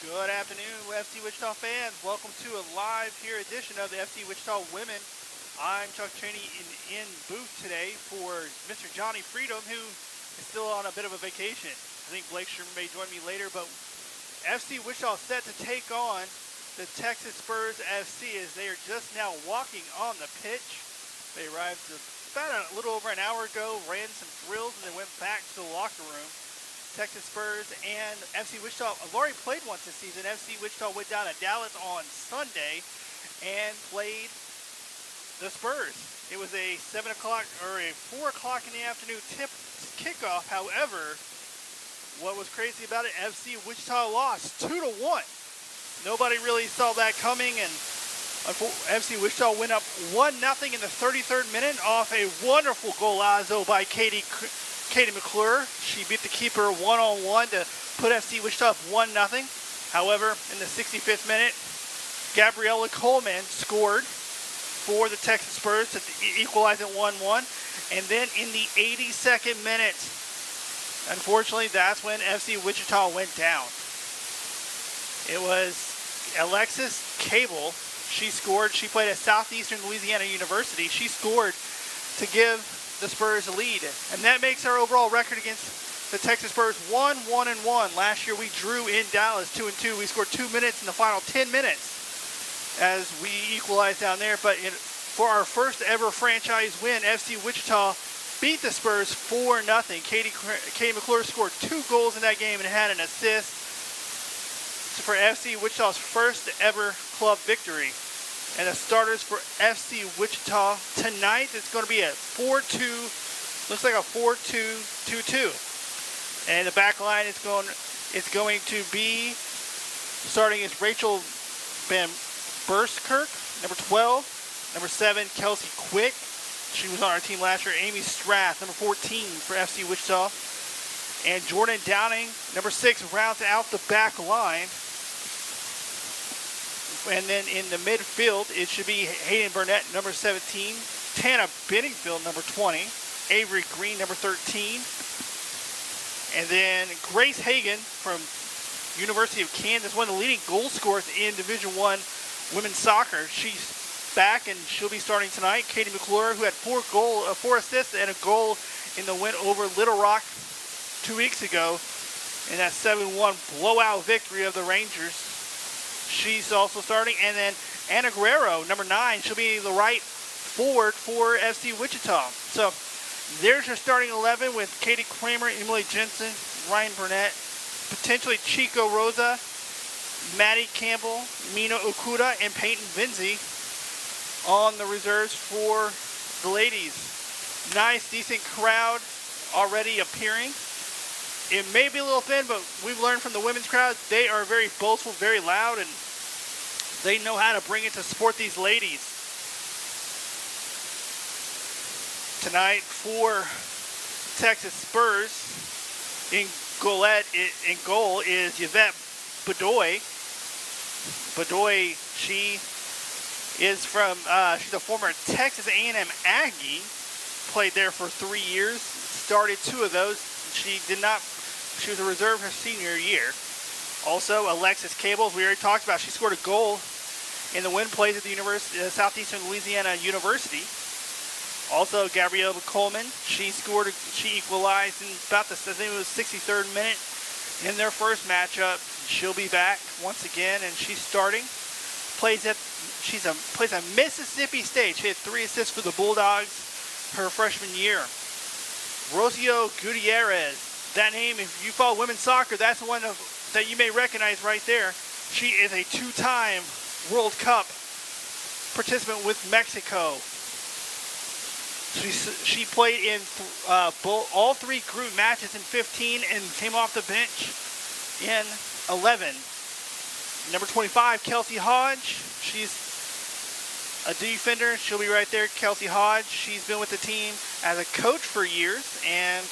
Good afternoon, FC Wichita fans. Welcome to a live here edition of the FC Wichita Women. I'm Chuck Cheney in booth today for Mr. Johnny Freedom, who is still on a bit of a vacation. I think Blake Sherman may join me later, but FC Wichita set to take on the Texas Spurs FC as they are just now walking on the pitch. They arrived about a little over an hour ago, ran some drills, and then went back to the locker room. Texas Spurs and FC Wichita have already played once this season. FC Wichita went down to Dallas on Sunday and played the Spurs. It was a 7 o'clock or a 4 o'clock in the afternoon kickoff. However, what was crazy about it, FC Wichita lost 2-1. Nobody really saw that coming, and FC Wichita went up 1-0 in the 33rd minute off a wonderful golazo by Katie McClure. She beat the keeper one-on-one to put FC Wichita up 1-0. However, in the 65th minute, Gabriella Coleman scored for the Texas Spurs to equalize at 1-1. And then in the 82nd minute, unfortunately, that's when FC Wichita went down. It was Alexis Cable. She scored. She played at Southeastern Louisiana University. She scored to give the Spurs a lead, and that makes our overall record against the Texas Spurs 1-1-1. Last year we drew in Dallas 2-2. We scored 2 minutes in the final 10 minutes as we equalized down there. But for our first ever franchise win, FC Wichita beat the Spurs 4-0. Katie McClure scored 2 goals in that game and had an assist for FC Wichita's first ever club victory. And the starters for FC Wichita tonight, it's going to be a 4-2, looks like a 4-2-2-2. And the back line is going to be starting as Rachel Van Burskirk, number 12, number 7, Kelsey Quick. She was on our team last year. Amy Strath, number 14 for FC Wichita. And Jordan Downing, number 6, rounds out the back line. And then in the midfield, it should be Hayden Burnett, number 17, Tana Benningfield, number 20, Avery Green, number 13, and then Grace Hagan from University of Kansas, one of the leading goal scorers in Division I women's soccer. She's back, and she'll be starting tonight. Katie McClure, who had 4 assists and a goal in the win over Little Rock 2 weeks ago in that 7-1 blowout victory of the Rangers. She's also starting. And then Anna Guerrero, number 9, she'll be the right forward for FC Wichita. So there's your starting 11 with Katie Kramer, Emily Jensen, Ryan Burnett, potentially Chico Rosa, Maddie Campbell, Mina Okuda, and Peyton Vinzi on the reserves for the ladies. Nice, decent crowd already appearing. It may be a little thin, but we've learned from the women's crowd, they are very boastful, very loud, and they know how to bring it to support these ladies. Tonight for Texas Spurs, in goal is Yvette Bedoy. Bedoy, she is from, she's a former Texas A&M Aggie, played there for 3 years, started 2 of those. She was a reserve her senior year. Also, Alexis Cable, we already talked about, she scored a goal in the win plays at the Southeastern Louisiana University. Also, Gabrielle Coleman, she equalized in about the, I think it was 63rd minute in their first matchup. She'll be back once again, and she's starting. Plays at Mississippi State. She had 3 assists for the Bulldogs her freshman year. Rocio Gutierrez. That name, if you follow women's soccer, that's the one that you may recognize right there. She is a 2-time World Cup participant with Mexico. She played in all 3 group matches in 15 and came off the bench in 11. Number 25, Kelsey Hodge. She's a defender. She'll be right there. Kelsey Hodge. She's been with the team as a coach for years, and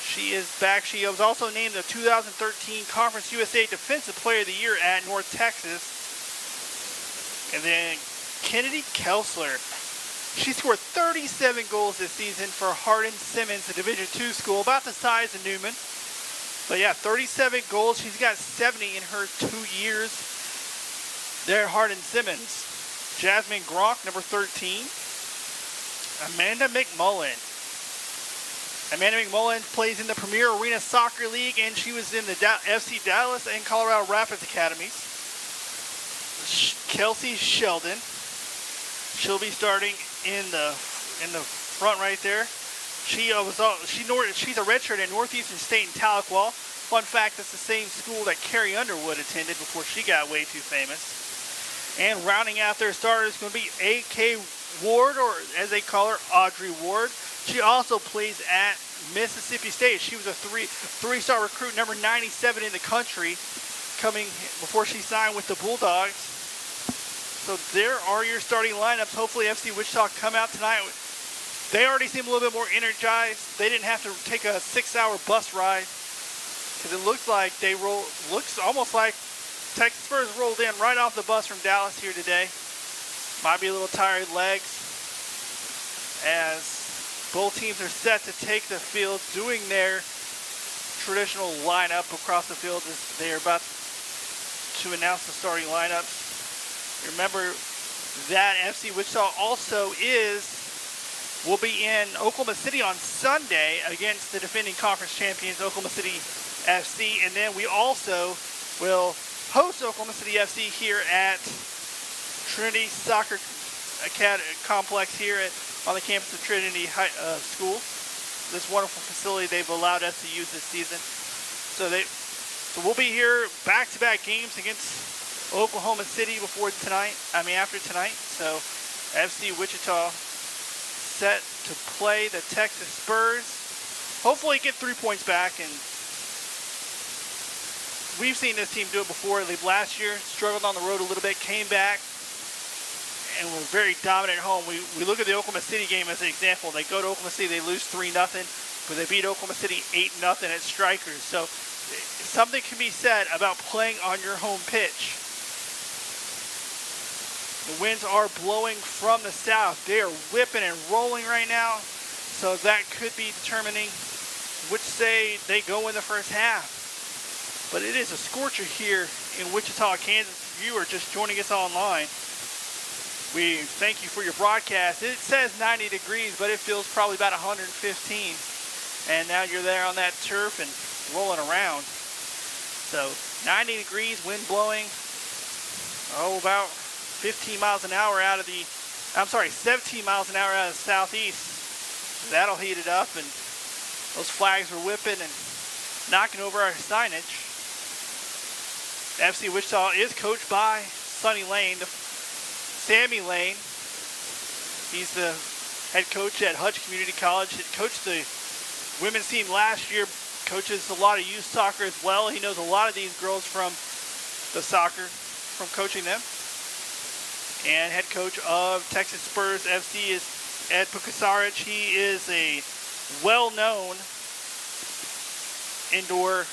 she is back. She was also named the 2013 Conference USA Defensive Player of the Year at North Texas. And then Kennedy Kelsler. She scored 37 goals this season for Hardin Simmons, the Division II school, about the size of Newman. But yeah, 37 goals. She's got 70 in her 2 years there at Hardin-Simmons. Jasmine Gronk, number 13. Amanda McMullen. Amanda McMullen plays in the Premier Arena Soccer League, and she was in the FC Dallas and Colorado Rapids Academies. Kelsey Sheldon. She'll be starting in the front right there. She's a redshirt at Northeastern State in Tahlequah. Fun fact, that's the same school that Carrie Underwood attended before she got way too famous. And rounding out their starters is going to be A.K. Ward, or as they call her, Audrey Ward. She also plays at Mississippi State. She was a three-star recruit, number 97 in the country, coming before she signed with the Bulldogs. So there are your starting lineups. Hopefully FC Wichita come out tonight. They already seem a little bit more energized. They didn't have to take a 6-hour bus ride, because it looks almost like Texas Spurs rolled in right off the bus from Dallas here today. Might be a little tired legs, as both teams are set to take the field, doing their traditional lineup across the field as they are about to announce the starting lineups. Remember that FC Wichita also will be in Oklahoma City on Sunday against the defending conference champions, Oklahoma City FC. And then we also will host Oklahoma City FC here at Trinity Soccer Complex here on the campus of Trinity School. This wonderful facility they've allowed us to use this season. So we'll be here back-to-back games against Oklahoma City after tonight. So FC Wichita set to play the Texas Spurs. Hopefully get 3 points back, and we've seen this team do it before. Last year struggled on the road a little bit, came back, and were very dominant at home. We look at the Oklahoma City game as an example. They go to Oklahoma City, they lose 3-0, but they beat Oklahoma City 8-0 at Strikers. So something can be said about playing on your home pitch. The winds are blowing from the south. They are whipping and rolling right now, so that could be determining which say they go in the first half. But it is a scorcher here in Wichita, Kansas. If you are just joining us online, we thank you for your broadcast. It says 90 degrees, but it feels probably about 115. And now you're there on that turf and rolling around. So 90 degrees, wind blowing, about 17 miles an hour out of the southeast. That'll heat it up, and those flags are whipping and knocking over our signage. FC Wichita is coached by Sammy Lane. He's the head coach at Hutch Community College. He coached the women's team last year, coaches a lot of youth soccer as well. He knows a lot of these girls from the soccer, from coaching them. And head coach of Texas Spurs FC is Ed Pukasarich. He is a well-known indoor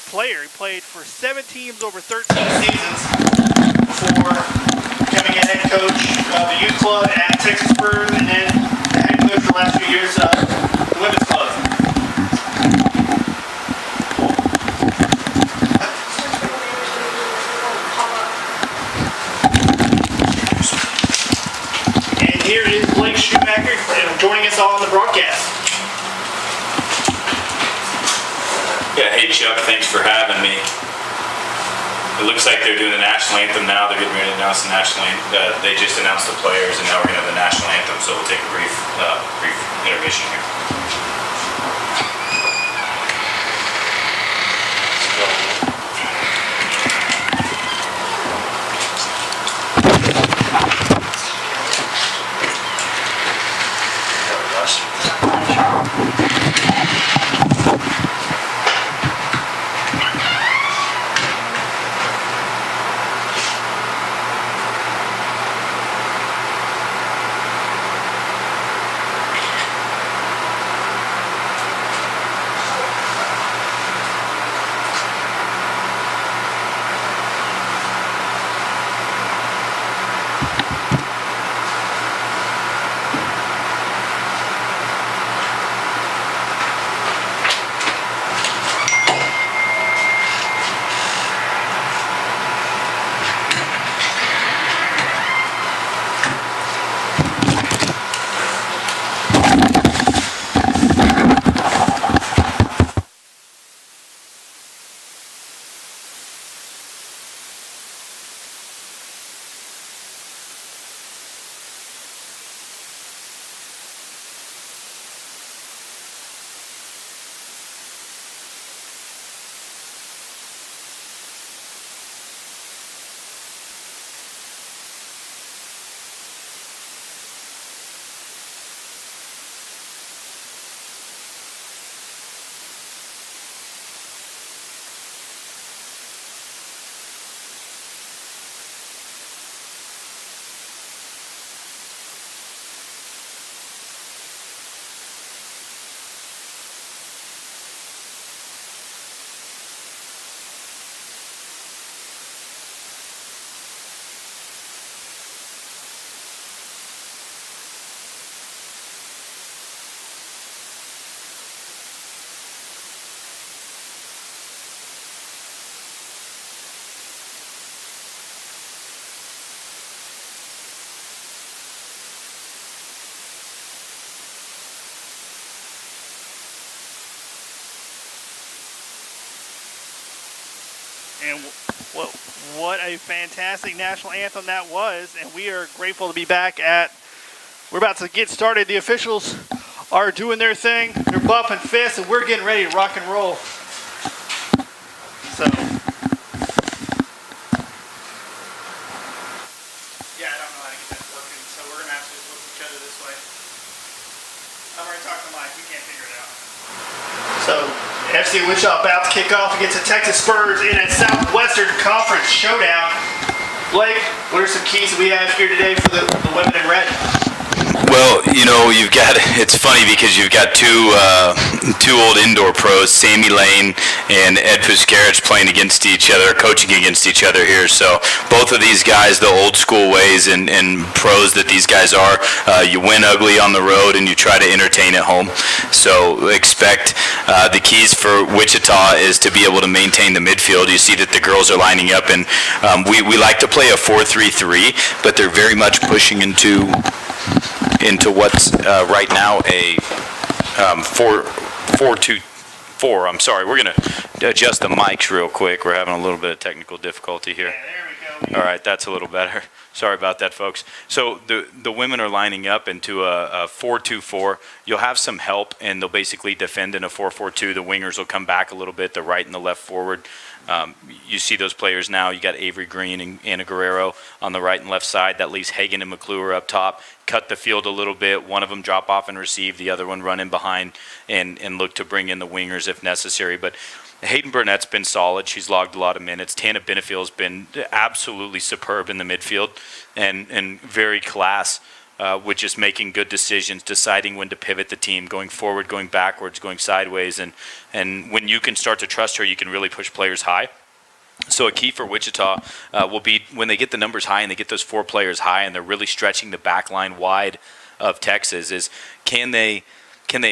player. He played for 7 teams over 13 seasons before becoming a head coach of the youth club at Texas Spurs, and then the head coach for the last few years of the women's club. And here is Blake Schumacher joining us on the broadcast. Yeah, hey Chuck, thanks for having me. It looks like they're doing the national anthem now. They're getting ready to announce the national anthem. They just announced the players, and now we're going to have the national anthem, so we'll take a brief intermission here. And what a fantastic national anthem that was. And we are grateful to be back we're about to get started. The officials are doing their thing. They're bumping fists, and we're getting ready to rock and roll. So, yeah, I don't know how to get that working, so we're going to have to just look at each other this way. I'm already talking to Mike. We can't figure it out. So, FC Wichita about to kick off against the Texas Spurs in a Southwestern Conference showdown. Blake, what are some keys that we have here today for the women in red? Well, it's funny because you've got two old indoor pros, Sammy Lane and Ed Puskarich, playing against each other, coaching against each other here. So both of these guys, the old school ways and pros that these guys are, you win ugly on the road and you try to entertain at home. So expect the keys for Wichita is to be able to maintain the midfield. You see that the girls are lining up, and we like to play a 4-3-3, but they're very much pushing into what's right now a 4-2-4. I'm sorry. We're going to adjust the mics real quick. We're having a little bit of technical difficulty here. Yeah, there we go. All right, that's a little better. Sorry about that, folks. So the women are lining up into a 4-2-4. You'll have some help, and they'll basically defend in a 4-4-2. The wingers will come back a little bit, the right and the left forward. You see those players now. You got Avery Green and Anna Guerrero on the right and left side. That leaves Hagan and McClure up top. Cut the field a little bit. One of them drop off and receive. The other one run in behind and look to bring in the wingers if necessary. But Hayden Burnett's been solid. She's logged a lot of minutes. Tana Benefield's been absolutely superb in the midfield and very class with just making good decisions, deciding when to pivot the team, going forward, going backwards, going sideways. And when you can start to trust her, you can really push players high. So a key for Wichita will be when they get the numbers high and they get those 4 players high and they're really stretching the back line wide of Texas is can they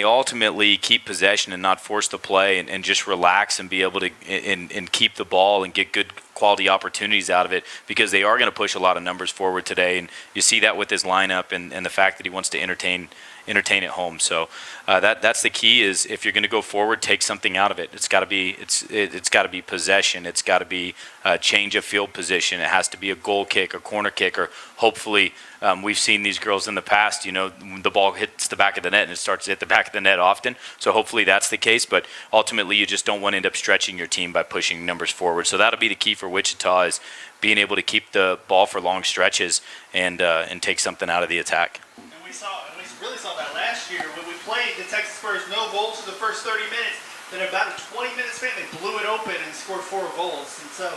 ultimately keep possession and not force the play and just relax and be able to and keep the ball and get good quality opportunities out of it, because they are going to push a lot of numbers forward today, and you see that with his lineup and the fact that he wants to entertain at home. So that's the key, is if you're going to go forward, take something out of it. It's got to be possession. It's got to be a change of field position. It has to be a goal kick, a corner kick, or hopefully we've seen these girls in the past, the ball hits the back of the net and it starts to hit the back of the net often. So hopefully that's the case, but ultimately you just don't want to end up stretching your team by pushing numbers forward. So that'll be the key for Wichita, is being able to keep the ball for long stretches and take something out of the attack. And we really saw that last year when we played the Texas Spurs, no goals for the first 30 minutes. Then about a 20-minute span, they blew it open and scored 4 goals. And so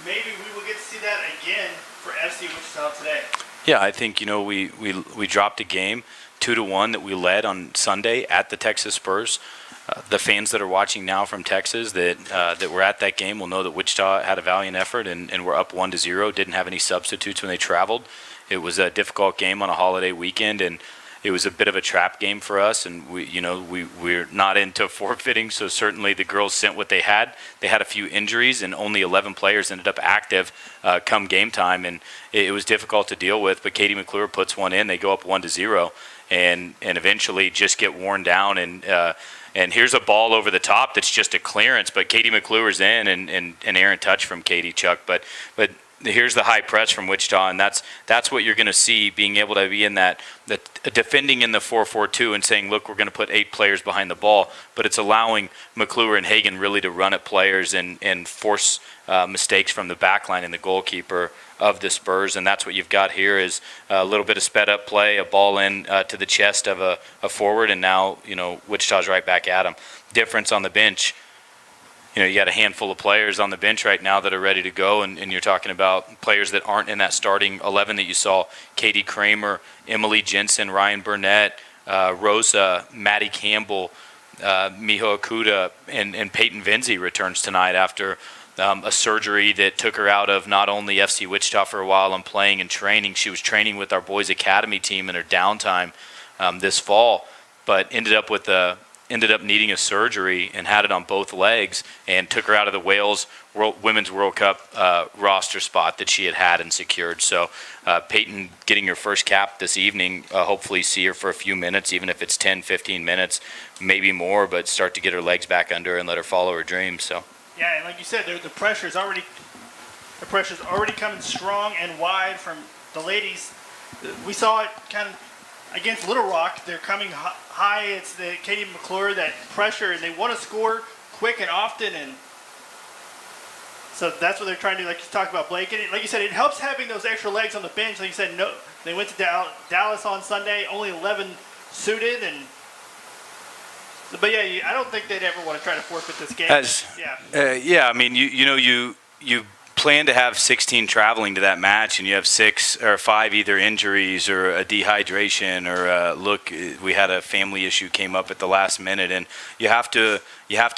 maybe we will get to see that again for FC Wichita today. Yeah, I think we dropped a game 2-1 that we led on Sunday at the Texas Spurs. The fans that are watching now from Texas that were at that game will know that Wichita had a valiant effort and were up 1-0. Didn't have any substitutes when they traveled. It was a difficult game on a holiday weekend, and it was a bit of a trap game for us. And we're not into forfeiting, so certainly the girls sent what they had. They had a few injuries, and only 11 players ended up active come game time, and it was difficult to deal with. But Katie McClure puts one in. They go up 1-0, and eventually just get worn down. And here's a ball over the top that's just a clearance, but Katie McClure's in, and Aaron touch from Katie, Chuck. But here's the high press from Wichita, and that's what you're going to see, being able to be in that defending in the 4-4-2 and saying, look, we're going to put 8 players behind the ball, but it's allowing McClure and Hagan really to run at players and force mistakes from the back line and the goalkeeper of the Spurs. And that's what you've got here, is a little bit of sped up play, a ball in to the chest of a forward, and now Wichita's right back at him. Difference on the bench. You got a handful of players on the bench right now that are ready to go, and you're talking about players that aren't in that starting 11 that you saw. Katie Kramer, Emily Jensen, Ryan Burnett, Rosa, Maddie Campbell, Miho Akuda, and Peyton Vinzi returns tonight after a surgery that took her out of not only FC Wichita for a while and playing and training. She was training with our boys academy team in her downtime this fall, but ended up needing a surgery and had it on both legs, and took her out of the Wales Women's World Cup roster spot that she had and secured. So Peyton getting her first cap this evening, hopefully see her for a few minutes, even if it's 10, 15 minutes, maybe more, but start to get her legs back under and let her follow her dreams. So. Yeah, and like you said, the pressure's already coming strong and wide from the ladies. We saw it kind of against Little Rock. They're coming high. It's the Katie McClure, that pressure, and they want to score quick and often, and so that's what they're trying to do. Like you talked about Blake, and like you said, it helps having those extra legs on the bench. Like you said, no, they went to Dallas on Sunday, only 11 suited, but yeah, I don't think they'd ever want to try to forfeit this game. Yeah, I mean, you plan to have 16 traveling to that match, and you have 6 or 5 either injuries or a dehydration or look, we had a family issue came up at the last minute, and you have to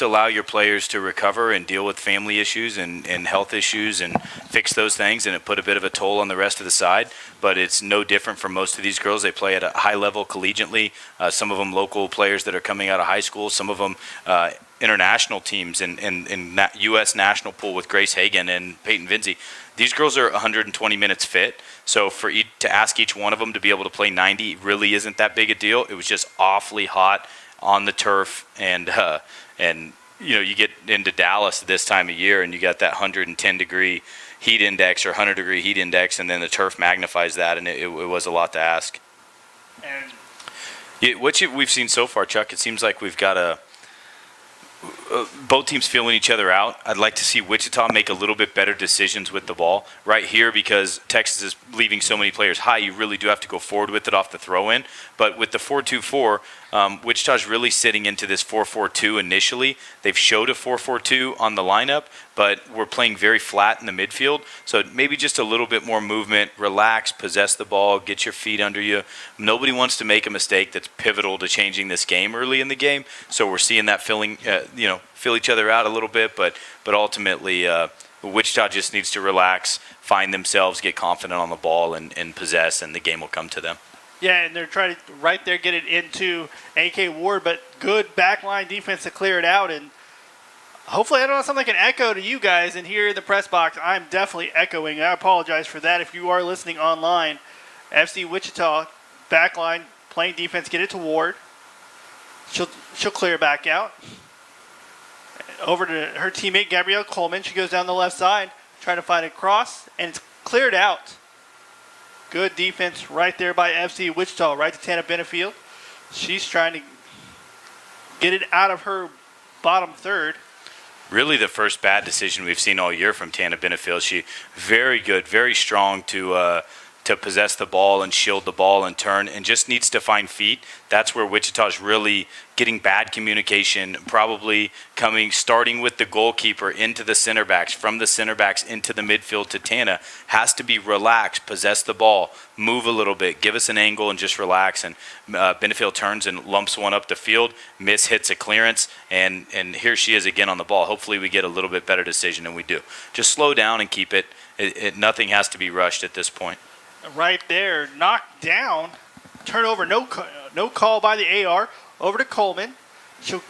allow your players to recover and deal with family issues and health issues and fix those things, and it put a bit of a toll on the rest of the side. But it's no different for most of these girls. They play at a high level collegiately. Some of them local players that are coming out of high school. Some of them international teams in U.S. national pool with Grace Hagan and Peyton Vinzi. These girls are 120 minutes fit. So to ask each one of them to be able to play 90 really isn't that big a deal. It was just awfully hot on the turf, and you get into Dallas this time of year and you got that 110 degree heat index or 100 degree heat index, and then the turf magnifies that, and it was a lot to ask. And what we've seen so far, Chuck, it seems like we've got both teams feeling each other out. I'd like to see Wichita make a little bit better decisions with the ball right here, because Texas is leaving so many players high. You really do have to go forward with it off the throw-in. But with the 4-2-4, Wichita's really sitting into this 4-4-2 initially. They've showed a 4-4-2 on the lineup, but we're playing very flat in the midfield. So maybe just a little bit more movement, relax, possess the ball, get your feet under you. Nobody wants to make a mistake that's pivotal to changing this game early in the game. So we're seeing that fill each other out a little bit, but ultimately Wichita just needs to relax, find themselves, get confident on the ball, and possess, and the game will come to them. Yeah, and they're trying to right there get it into A.K. Ward, but good backline defense to clear it out. And hopefully, I don't know, something like an echo to you guys. And here in the press box, I'm definitely echoing. I apologize for that if you are listening online. FC Wichita backline playing defense, get it to Ward. She'll clear back out. Over to her teammate, Gabrielle Coleman. She goes down the left side, trying to find a cross, and it's cleared out. Good defense right there by FC Wichita, right to Tana Benefield. She's trying to get it out of her bottom third. Really the first bad decision we've seen all year from Tana Benefield. She very good, very strong to possess the ball and shield the ball and turn, and just needs to find feet. That's where Wichita's really getting bad communication, probably starting with the goalkeeper into the center backs, from the center backs into the midfield to Tana. Has to be relaxed, possess the ball, move a little bit, give us an angle, and just relax. And Benefield turns and lumps one up the field, hits a clearance, and here she is again on the ball. Hopefully we get a little bit better decision than we do. Just slow down and keep it. Nothing has to be rushed at this point. Right there, knocked down, turnover, no call by the AR, over to Coleman. She'll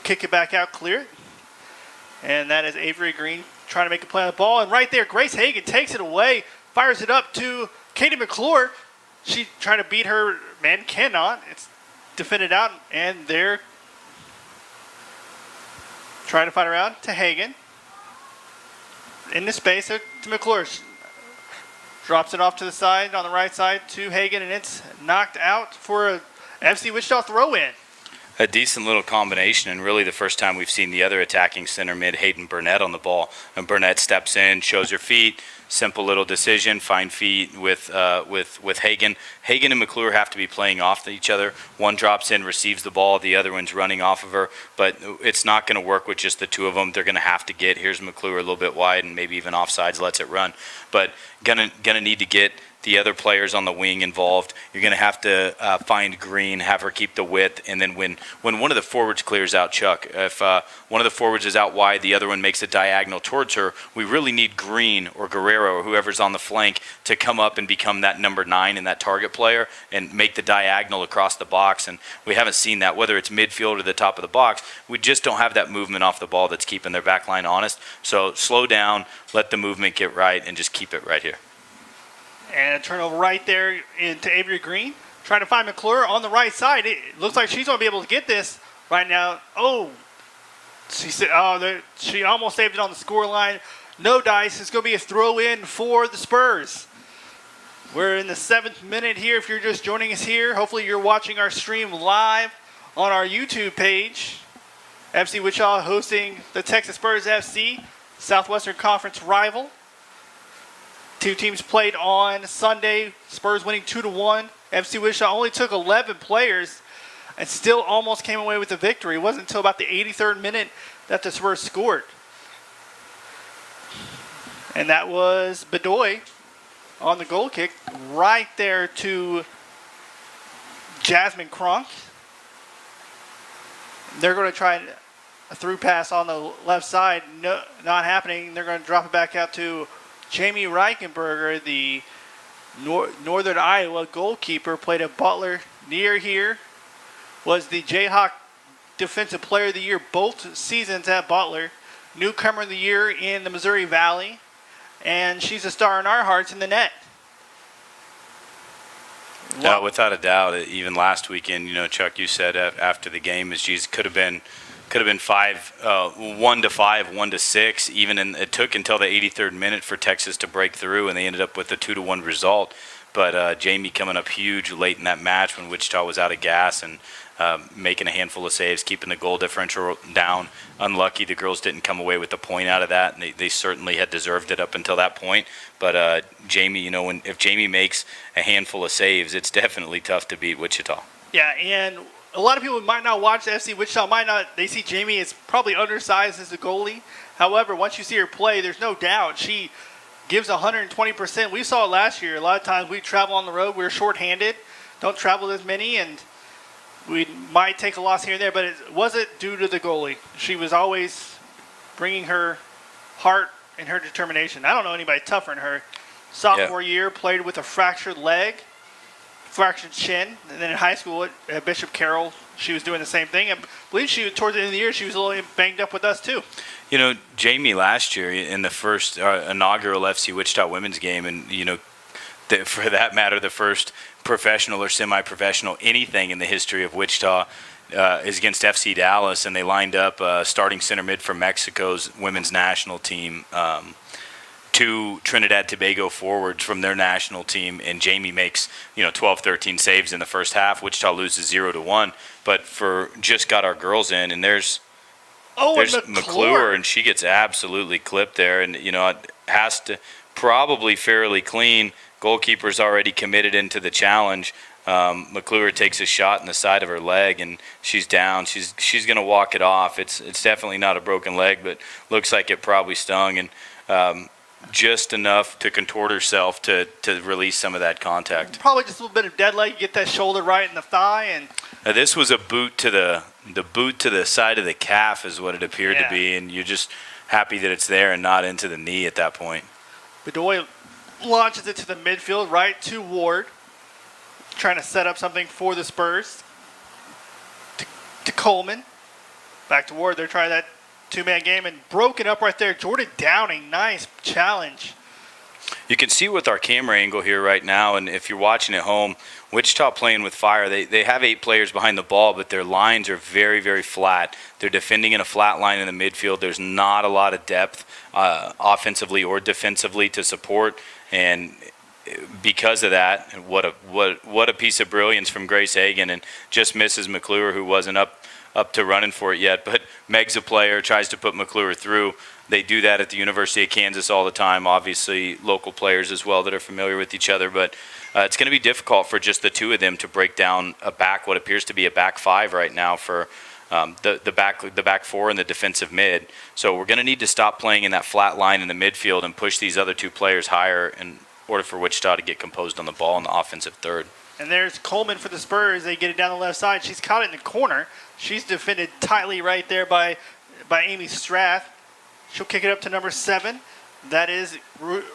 kick it back out, clear it. And that is Avery Green trying to make a play on the ball. And right there, Grace Hagan takes it away, fires it up to Katie McClure. She trying to beat her man, cannot. It's defended out, and they're trying to fight around to Hagan. In the space to McClure. Drops it off to the side, on the right side to Hagan, and it's knocked out for a FC Wichita throw-in. A decent little combination, and really the first time we've seen the other attacking center mid, Hayden Burnett, on the ball. And Burnett steps in, shows her feet, simple little decision, find feet with Hagan. Hagan and McClure have to be playing off each other. One drops in, receives the ball, the other one's running off of her. But it's not going to work with just the two of them. They're going to have to here's McClure a little bit wide, and maybe even offsides lets it run. But gonna need to get the other players on the wing involved. You're going to have to find Green, have her keep the width, and then when one of the forwards clears out, Chuck, if one of the forwards is out wide, the other one makes a diagonal towards her, we really need Green or Guerrero or whoever's on the flank to come up and become that number 9 and that target player and make the diagonal across the box. And we haven't seen that, whether it's midfield or the top of the box. We just don't have that movement off the ball that's keeping their back line honest. So slow down, let the movement get right, and just keep it right here. And a turnover right there into Avery Green. Trying to find McClure on the right side. It looks like she's going to be able to get this right now. Oh, She said, she almost saved it on the score line. No dice. It's going to be a throw-in for the Spurs. We're in the 7th minute here. If you're just joining us here, hopefully you're watching our stream live on our YouTube page. FC Wichita hosting the Texas Spurs FC, Southwestern Conference rival. Two teams played on Sunday. Spurs winning 2-1. FC Wichita only took 11 players and still almost came away with the victory. It wasn't until about the 83rd minute that the Spurs scored. And that was Bedoy on the goal kick right there to Jasmine Cronk. They're going to try a through pass on the left side. No, not happening. They're going to drop it back out to Jamie Reichenberger, the Northern Iowa goalkeeper, played at Butler. Near here was the Jayhawk Defensive Player of the Year both seasons at Butler. Newcomer of the Year in the Missouri Valley. And she's a star in our hearts in the net. Without a doubt. Even last weekend, Chuck, you said after the game, could have been 1-5, 1-6. It took until the 83rd minute for Texas to break through, and they ended up with a 2-1 result. But Jamie coming up huge late in that match when Wichita was out of gas and making a handful of saves, keeping the goal differential down. Unlucky the girls didn't come away with a point out of that, and they certainly had deserved it up until that point. But Jamie, if Jamie makes a handful of saves, it's definitely tough to beat Wichita. Yeah, and a lot of people might not watch the FC Wichita. They see Jamie as probably undersized as a goalie. However, once you see her play, there's no doubt she gives 120%. We saw it last year. A lot of times we travel on the road. We're shorthanded, don't travel as many, and we might take a loss here and there, but it wasn't due to the goalie. She was always bringing her heart and her determination. I don't know anybody tougher than her. Sophomore year, played with a fractured leg, fractured chin, and then in high school at Bishop Carroll, she was doing the same thing. I believe towards the end of the year, she was a little banged up with us too. Jamie last year in the first inaugural FC Wichita women's game, and for that matter, the first professional or semi-professional anything in the history of Wichita is against FC Dallas, and they lined up starting center mid for Mexico's women's national team, two Trinidad Tobago forwards from their national team, and Jamie makes 12, 13 saves in the first half. Wichita loses 0-1, but just got our girls in, and there's McClure, and she gets absolutely clipped there, and it has to probably fairly clean. Goalkeeper's already committed into the challenge. McClure takes a shot in the side of her leg, and she's down. She's going to walk it off. It's definitely not a broken leg, but looks like it probably stung, and just enough to contort herself to release some of that contact. Probably just a little bit of dead leg. You get that shoulder right in the thigh, and this was a boot to the side of the calf is what it appeared to be, and you're just happy that it's there and not into the knee at that point. Bedoy launches it to the midfield, right to Ward, trying to set up something for the Spurs. To Coleman, back to Ward. They're trying that two-man game and broken up right there. Jordan Downing, nice challenge. You can see with our camera angle here right now, and if you're watching at home, Wichita playing with fire. They have 8 players behind the ball, but their lines are very, very flat. They're defending in a flat line in the midfield. There's not a lot of depth offensively or defensively to support, and because of that, what a piece of brilliance from Grace Hagan, and just misses McClure, who wasn't up to running for it yet. But Meg's a player, tries to put McClure through. They do that at the University of Kansas all the time, obviously local players as well that are familiar with each other. But it's going to be difficult for just the two of them to break down what appears to be a back five right now for the back four and the defensive mid. So we're going to need to stop playing in that flat line in the midfield and push these other two players higher in order for Wichita to get composed on the ball in the offensive third. And there's Coleman for the Spurs. They get it down the left side. She's caught it in the corner. She's defended tightly right there by Amy Strath. She'll kick it up to number 7. That is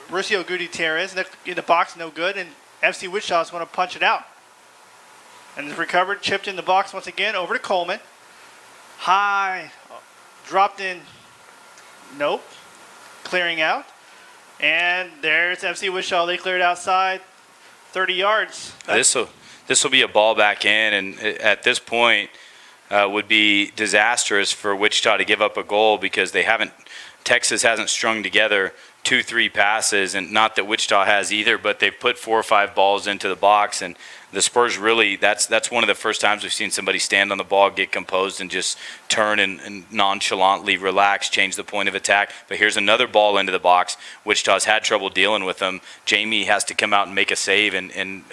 Rusio Gutierrez. In the box, no good. And FC Wichita is going to punch it out. And it's recovered, chipped in the box once again, over to Coleman. High, dropped in, nope, clearing out. And there's FC Wichita. They cleared outside 30 yards. This will be a ball back in, and at this point, would be disastrous for Wichita to give up a goal because Texas hasn't strung together 2-3 passes, and not that Wichita has either, but they've put 4 or 5 balls into the box, and the Spurs really, that's one of the first times we've seen somebody stand on the ball, get composed, and just turn and nonchalantly relax, change the point of attack. But here's another ball into the box. Wichita's had trouble dealing with them. Jamie has to come out and make a save and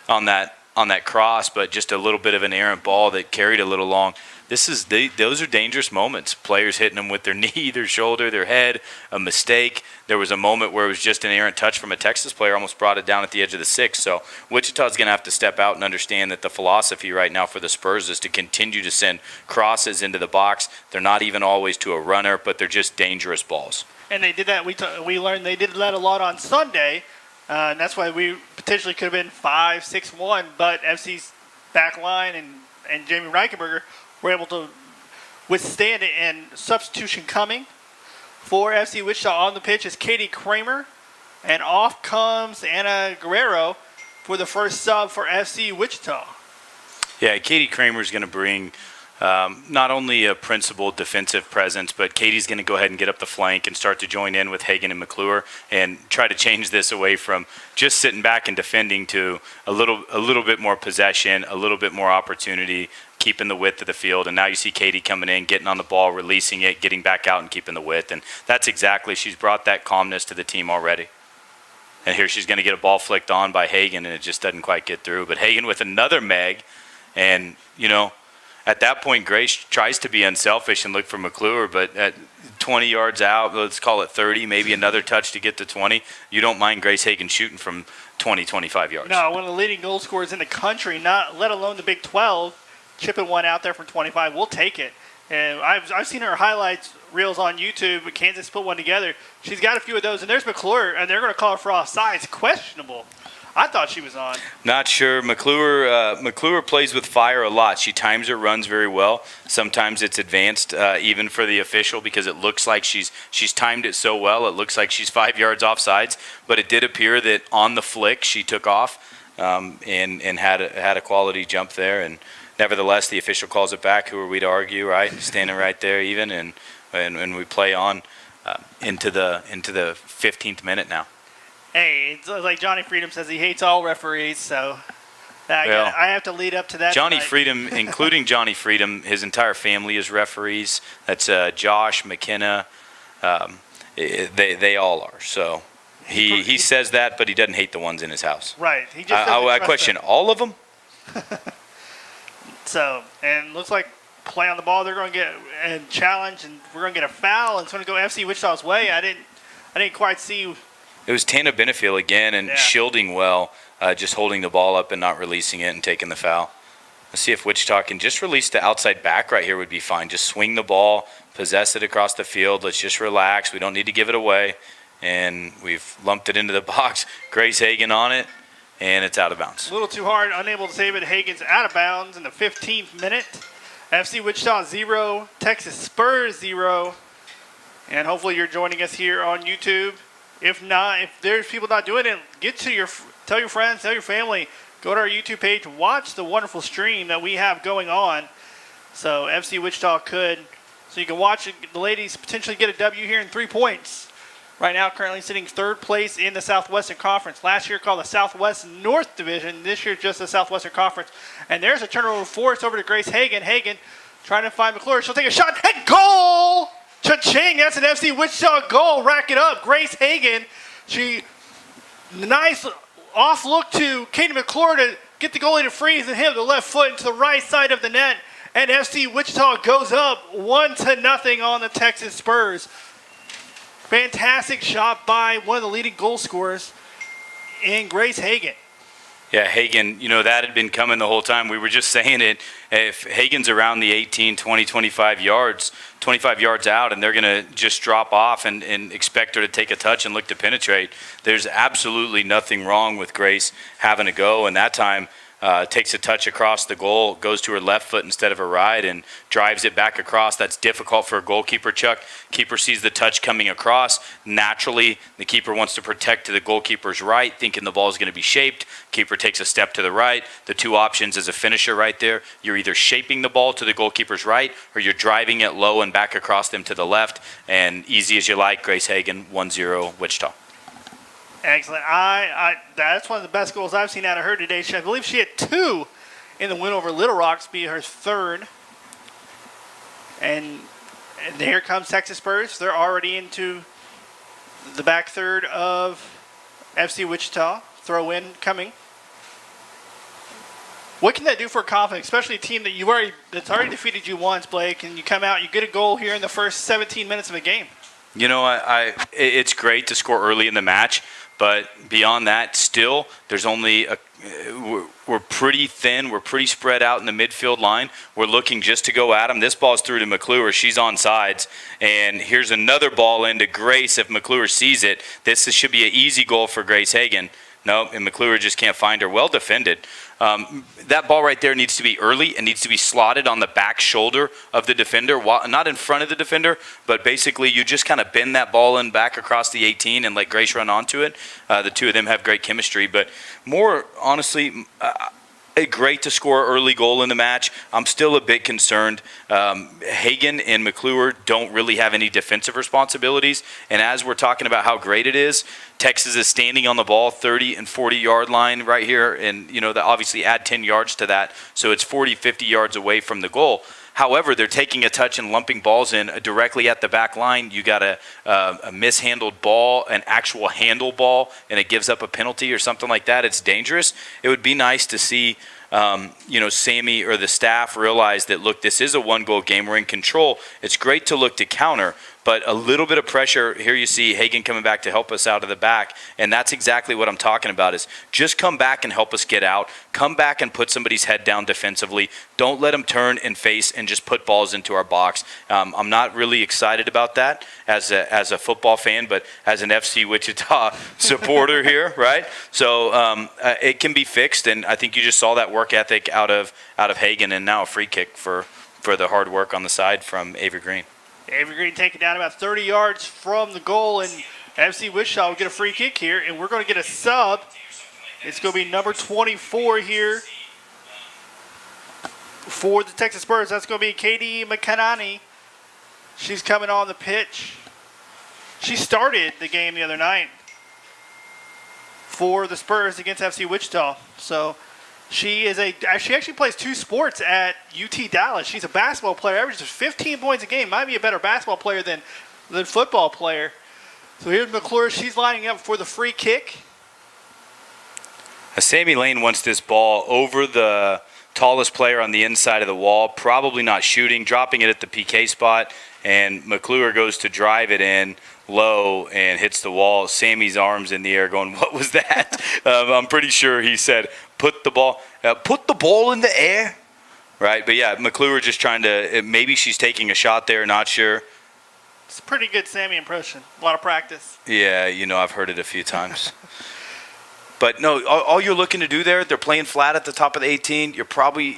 on that cross, but just a little bit of an errant ball that carried a little long. Those are dangerous moments. Players hitting them with their knee, their shoulder, their head, a mistake. There was a moment where it was just an errant touch from a Texas player, almost brought it down at the edge of the 6. So Wichita's going to have to step out and understand that the philosophy right now for the Spurs is to continue to send crosses into the box. They're not even always to a runner, but they're just dangerous balls. And they did that. We learned they did that a lot on Sunday, and that's why we potentially could have been 5-6-1. But FC's back line and Jamie Reichenberger were able to withstand it. And substitution coming for FC Wichita on the pitch is Katie Kramer, and off comes Anna Guerrero for the first sub for FC Wichita. Yeah, Katie Kramer's going to bring not only a principled defensive presence, but Katie's going to go ahead and get up the flank and start to join in with Hagen and McClure and try to change this away from just sitting back and defending to a little bit more possession, a little bit more opportunity, keeping the width of the field. And now you see Katie coming in, getting on the ball, releasing it, getting back out and keeping the width. And that's exactly, she's brought that calmness to the team already. And here she's going to get a ball flicked on by Hagen, and it just doesn't quite get through. But Hagen with another meg, and, at that point, Grace tries to be unselfish and look for McClure, but at 20 yards out, let's call it 30, maybe another touch to get to 20, you don't mind Grace Hagen shooting from 20, 25 yards. No, one of the leading goal scorers in the country, not let alone the Big 12, chipping one out there from 25, we'll take it. And I've seen her highlights reels on YouTube, but Kansas put one together. She's got a few of those, and there's McClure, and they're going to call her for offsides. Questionable. I thought she was on. Not sure. McClure plays with fire a lot. She times her runs very well. Sometimes it's advanced, even for the official, because it looks like she's timed it so well. It looks like she's 5 yards offsides, but it did appear that on the flick she took off and had a quality jump there. And nevertheless, the official calls it back. Who are we to argue, right? Standing right there, even, and we play on into the 15th minute now. Hey, it's like Johnny Freedom says, he hates all referees, so I have to lead up to that. Johnny tonight. Freedom, including Johnny Freedom, his entire family is referees. That's Josh, McKenna. They all are. So he says that, but he doesn't hate the ones in his house. Right. He just I question them. all of them. So, and looks like play on the ball. They're going to get a challenge, and we're going to get a foul, and it's going to go FC Wichita's way. I didn't quite see. It was Tana Benefiel again, and shielding well, just holding the ball up and not releasing it and taking the foul. Let's see if Wichita can just release the outside back right here would be fine. Just swing the ball, possess it across the field. Let's just relax. We don't need to give it away. And we've lumped it into the box. Grace Hagen on it, and it's out of bounds. A little too hard, unable to save it. Hagen's out of bounds in the 15th minute. FC Wichita 0, Texas Spurs 0. And hopefully you're joining us here on YouTube. If not, if there's people not doing it, tell your friends, tell your family, go to our YouTube page, watch the wonderful stream that we have going on. So FC Wichita so you can watch the ladies potentially get a W here in 3 points. Right now, currently sitting third place in the Southwestern Conference. Last year called the Southwest North Division. This year just the Southwestern Conference. And there's a turnover forced over to Grace Hagen. Hagen trying to find McClure. She'll take a shot and goal! Cha-ching, that's an FC Wichita goal. Rack it up. Grace Hagen, nice off look to Katie McClure to get the goalie to freeze and hit the left foot into the right side of the net. And FC Wichita goes up 1-0 on the Texas Spurs. Fantastic shot by one of the leading goal scorers in Grace Hagen. Yeah, Hagen, that had been coming the whole time. We were just saying it. If Hagen's around the 18, 20, 25 yards out, and they're going to just drop off and expect her to take a touch and look to penetrate, there's absolutely nothing wrong with Grace having a go. And that time, takes a touch across the goal, goes to her left foot instead of her right, and drives it back across. That's difficult for a goalkeeper, Chuck. Keeper sees the touch coming across. Naturally, the keeper wants to protect to the goalkeeper's right, thinking the ball is going to be shaped. Keeper takes a step to the right. The two options as a finisher right there, you're either shaping the ball to the goalkeeper's right, or you're driving it low and back across them to the left. And easy as you like, Grace Hagan, 1-0 Wichita. Excellent. That's one of the best goals I've seen out of her today. I believe she had 2 in the win over Little Rock's, be her 3rd. And here comes Texas Spurs. They're already into the back third of FC Wichita. Throw in coming. What can that do for confidence, especially a team that's already defeated you once, Blake, and you come out, you get a goal here in the first 17 minutes of a game? You know, it's great to score early in the match, but beyond that, still, there's only we're pretty thin. We're pretty spread out in the midfield line. We're looking just to go at them. This ball's through to McClure. She's on sides. And here's another ball into Grace. If McClure sees it, this should be an easy goal for Grace Hagan. No, and McClure just can't find her. Well defended. That ball right there needs to be early and needs to be slotted on the back shoulder of the defender, not in front of the defender, but basically you just kind of bend that ball in back across the 18 and let Grace run onto it. The two of them have great chemistry, but more honestly, great to score an early goal in the match. I'm still a bit concerned. Hagan and McClure don't really have any defensive responsibilities, and as we're talking about how great it is, Texas is standing on the ball 30 and 40-yard line right here, and that obviously add 10 yards to that, so it's 40, 50 yards away from the goal. However, they're taking a touch and lumping balls in directly at the back line. You got a mishandled ball, an actual handle ball, and it gives up a penalty or something like that. It's dangerous. It would be nice to see Sammy or the staff realize that, look, this is a one-goal game. We're in control. It's great to look to counter, but a little bit of pressure. Here you see Hagan coming back to help us out of the back, and that's exactly what I'm talking about is just come back and help us get out. Come back and put somebody's head down defensively. Don't let them turn and face and just put balls into our box. I'm not really excited about that as a football fan, but as an FC Wichita supporter here, right? So it can be fixed, and I think you just saw that work ethic out of Hagan, and now a free kick for the hard work on the side from Avery Green. Avery Green taken down about 30 yards from the goal, and FC Wichita will get a free kick here, and we're going to get a sub. It's going to be number 24 here for the Texas Spurs. That's going to be Katie McCanany. She's coming on the pitch. She started the game the other night for the Spurs against FC Wichita. So she actually plays 2 sports at UT Dallas. She's a basketball player, averages 15 points a game. Might be a better basketball player than football player. So here's McClure. She's lining up for the free kick. Sammy Lane wants this ball over the tallest player on the inside of the wall, probably not shooting, dropping it at the PK spot, and McClure goes to drive it in low and hits the wall. Sammy's arms in the air going, what was that? I'm pretty sure he said, put the ball in the air, right? But yeah, McClure just trying to, maybe she's taking a shot there, not sure. It's a pretty good Sammy impression. A lot of practice. Yeah, I've heard it a few times. But no, all you're looking to do there, they're playing flat at the top of the 18.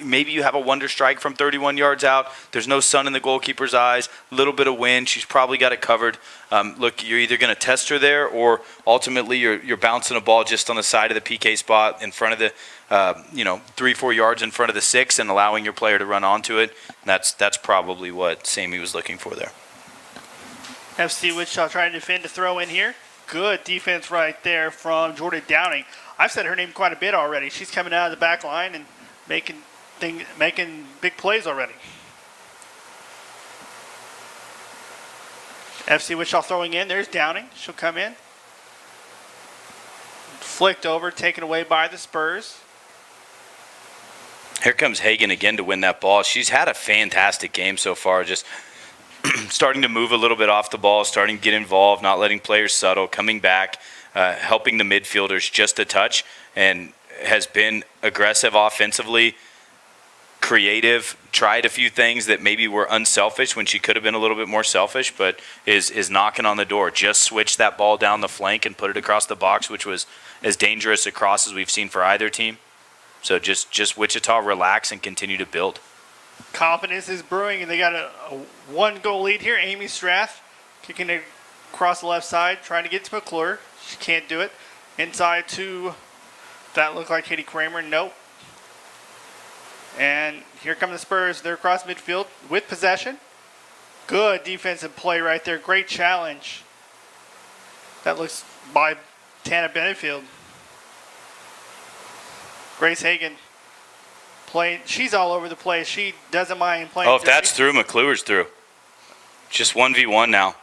Maybe you have a wonder strike from 31 yards out. There's no sun in the goalkeeper's eyes. A little bit of wind. She's probably got it covered. Look, you're either going to test her there, or ultimately you're bouncing a ball just on the side of the PK spot in front of the, 3-4 yards in front of the 6, and allowing your player to run onto it. That's probably what Sammy was looking for there. FC Wichita trying to defend to throw in here. Good defense right there from Jordan Downing. I've said her name quite a bit already. She's coming out of the back line and making big plays already. FC Wichita throwing in. There's Downing. She'll come in. Flicked over, taken away by the Spurs. Here comes Hagan again to win that ball. She's had a fantastic game so far, just starting to move a little bit off the ball, starting to get involved, not letting players settle, coming back, helping the midfielders just a touch, and has been aggressive offensively, creative, tried a few things that maybe were unselfish when she could have been a little bit more selfish, but is knocking on the door. Just switched that ball down the flank and put it across the box, which was as dangerous a cross as we've seen for either team. So just Wichita relax and continue to build. Confidence is brewing, and they got a 1-goal lead here. Amy Strath kicking it across the left side, trying to get to McClure. She can't do it. Inside to, that looked like Katie Kramer. Nope. And here come the Spurs. They're across midfield with possession. Good defensive play right there. Great challenge. That looks by Tana Benefield. Grace Hagan playing. She's all over the place. She doesn't mind playing. Oh, if that's through, McClure's through. Just 1v1 now.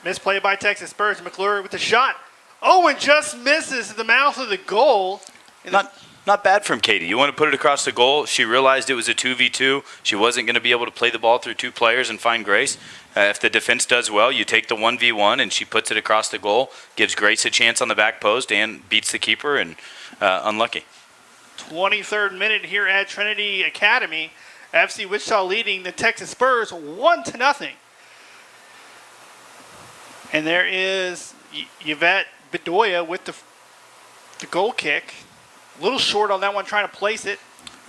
Misplay by Texas Spurs. McClure with the shot. Oh, and just misses the mouth of the goal. Not bad from Katie. You want to put it across the goal. She realized it was a 2v2. She wasn't going to be able to play the ball through two players and find Grace. If the defense does well, you take the 1v1 and she puts it across the goal, gives Grace a chance on the back post and beats the keeper, and unlucky. 23rd minute here at Trinity Academy. FC Wichita leading the Texas Spurs 1-0. And there is Yvette Bedoya with the goal kick. A little short on that one, trying to place it.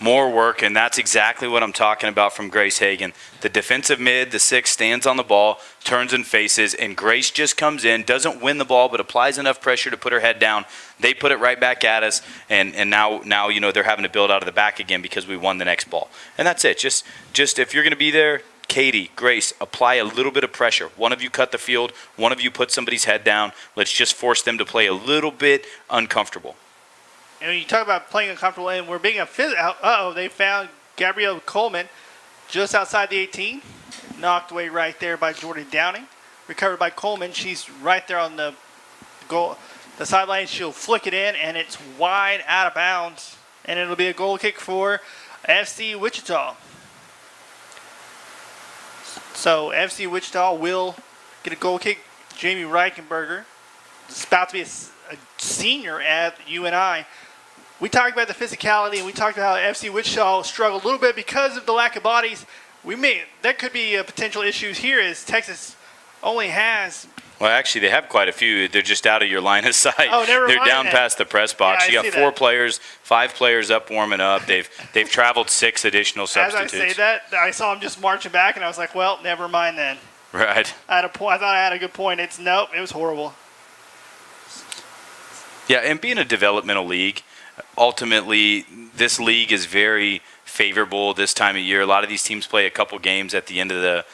More work, and that's exactly what I'm talking about from Grace Hagan. The defensive mid, the 6, stands on the ball, turns and faces, and Grace just comes in, doesn't win the ball, but applies enough pressure to put her head down. They put it right back at us, and now they're having to build out of the back again because we won the next ball. And that's it. Just if you're going to be there, Katie, Grace, apply a little bit of pressure. One of you cut the field, one of you put somebody's head down. Let's just force them to play a little bit uncomfortable. And when you talk about playing uncomfortable, and we're being a they found Gabrielle Coleman just outside the 18. Knocked away right there by Jordan Downing. Recovered by Coleman. She's right there on the goal, the sideline. She'll flick it in, and it's wide out of bounds. And it'll be a goal kick for FC Wichita. So FC Wichita will get a goal kick. Jamie Reichenberger is about to be a senior at UNI. We talked about the physicality, and we talked about how FC Wichita struggled a little bit because of the lack of bodies. That could be a potential issues here, as Texas only has. Well, actually, they have quite a few. They're just out of your line of sight. Oh, never They're mind down that. past the press box. Yeah, you got 4 players, 5 players up warming up. They've traveled 6 additional substitutes. As I say that, I saw them just marching back, and I was like, well, never mind then. Right. I thought I had a good point. Nope, it was horrible. Yeah, and being a developmental league, ultimately, this league is very favorable this time of year. A lot of these teams play a couple games at the end of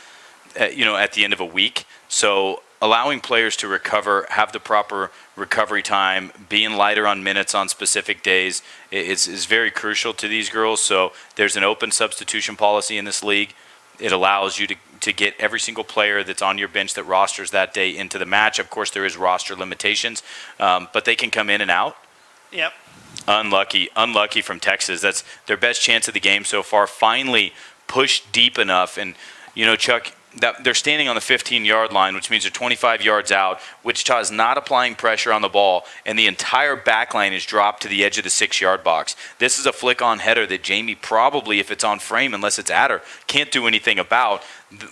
at the end of a week. So allowing players to recover, have the proper recovery time, being lighter on minutes on specific days is very crucial to these girls. So there's an open substitution policy in this league. It allows you to get every single player that's on your bench that rosters that day into the match. Of course, there is roster limitations, but they can come in and out. Yep. Unlucky from Texas. That's their best chance of the game so far. Finally pushed deep enough. And, Chuck, that they're standing on the 15-yard line, which means they're 25 yards out. Wichita is not applying pressure on the ball, and the entire back line is dropped to the edge of the 6-yard box. This is a flick-on header that Jamie probably, if it's on frame, unless it's at her, can't do anything about.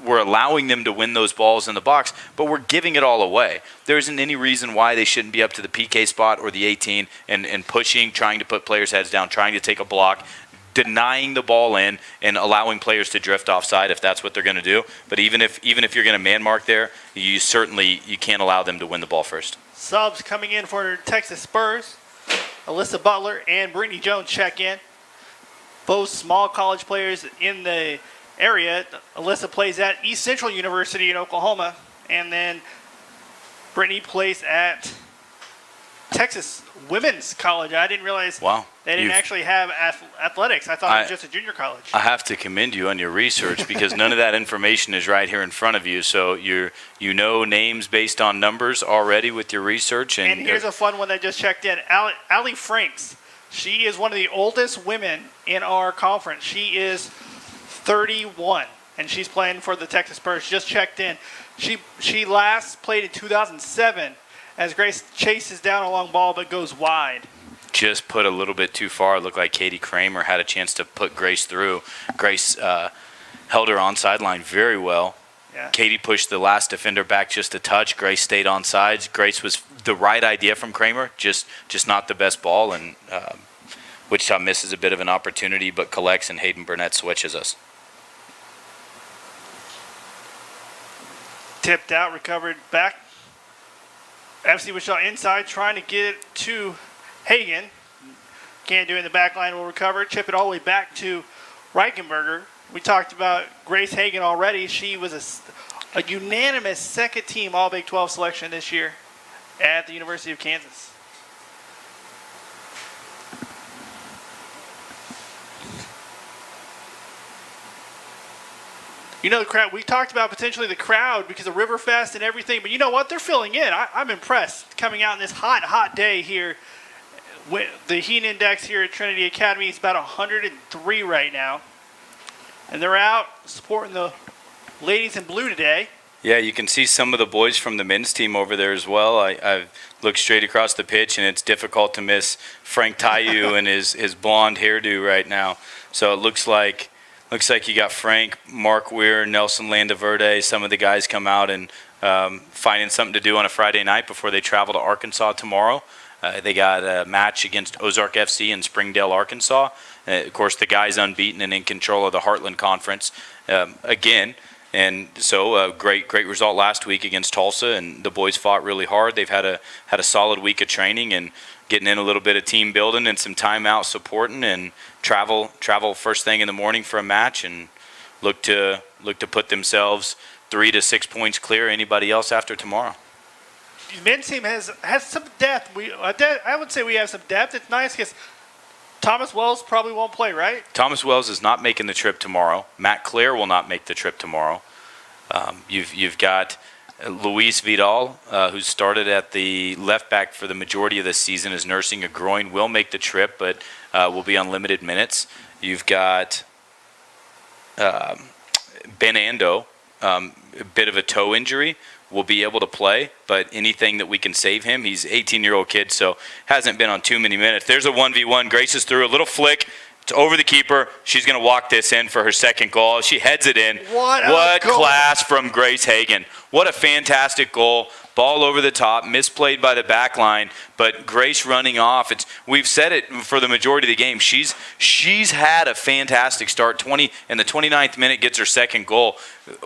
We're allowing them to win those balls in the box, but we're giving it all away. There isn't any reason why they shouldn't be up to the PK spot or the 18 and pushing, trying to put players' heads down, trying to take a block, denying the ball in and allowing players to drift offside if that's what they're going to do. But even if you're going to man mark there, you can't allow them to win the ball first. Subs coming in for Texas Spurs. Alyssa Butler and Brittany Jones check in. Both small college players in the area. Alyssa plays at East Central University in Oklahoma, and then Brittany plays at Texas Women's College. I didn't realize they didn't actually have athletics. I thought it was just a junior college. I have to commend you on your research because none of that information is right here in front of you. So you know names based on numbers already with your research. And here's a fun one that just checked in. Allie Franks. She is one of the oldest women in our conference. She is 31, and she's playing for the Texas Spurs. Just checked in. She last played in 2007 as Grace chases down a long ball but goes wide. Just put a little bit too far. It looked like Katie Kramer had a chance to put Grace through. Grace held her on sideline very well. Yeah. Katie pushed the last defender back just a touch. Grace stayed on sides. Grace was the right idea from Kramer, just not the best ball. And Wichita misses a bit of an opportunity, but collects, and Hayden Burnett switches us. Tipped out, recovered back. FC Wichita inside, trying to get it to Hagan. Can't do it in the back line. Will recover, chip it all the way back to Reichenberger. We talked about Grace Hagan already. She was a unanimous second-team All-Big 12 selection this year at the University of Kansas. You know, the crowd, we talked about potentially the crowd because of Riverfest and everything, but you know what? They're filling in. I'm impressed coming out in this hot day here. The heat index here at Trinity Academy is about 103 right now. And they're out supporting the ladies in blue today. Yeah, you can see some of the boys from the men's team over there as well. I've looked straight across the pitch, and it's difficult to miss Frank Tayu and his blonde hairdo right now. So it looks like you got Frank, Mark Weir, Nelson Landaverde. Some of the guys come out and finding something to do on a Friday night before they travel to Arkansas tomorrow. They got a match against Ozark FC in Springdale, Arkansas. Of course, the guys unbeaten and in control of the Heartland Conference again. And so great result last week against Tulsa, and the boys fought really hard. They've had a solid week of training and getting in a little bit of team building and some time out supporting, and travel first thing in the morning for a match, and look to put themselves 3 to 6 points clear anybody else after tomorrow. The men's team has some depth. I would say we have some depth. It's nice because Thomas Wells probably won't play, right? Thomas Wells is not making the trip tomorrow. Matt Clare will not make the trip tomorrow. You've got Luis Vidal, who started at the left back for the majority of the season, is nursing a groin, will make the trip, but will be on limited minutes. You've got Ben Ando, a bit of a toe injury, will be able to play, but anything that we can save him. He's an 18-year-old kid, so hasn't been on too many minutes. There's a 1v1. Grace is through, a little flick. It's over the keeper. She's going to walk this in for her second goal. She heads it in. What class from Grace Hagan. What a fantastic goal. Ball over the top, misplayed by the back line, but Grace running off. We've said it for the majority of the game. She's had a fantastic start. In the 29th minute, gets her second goal.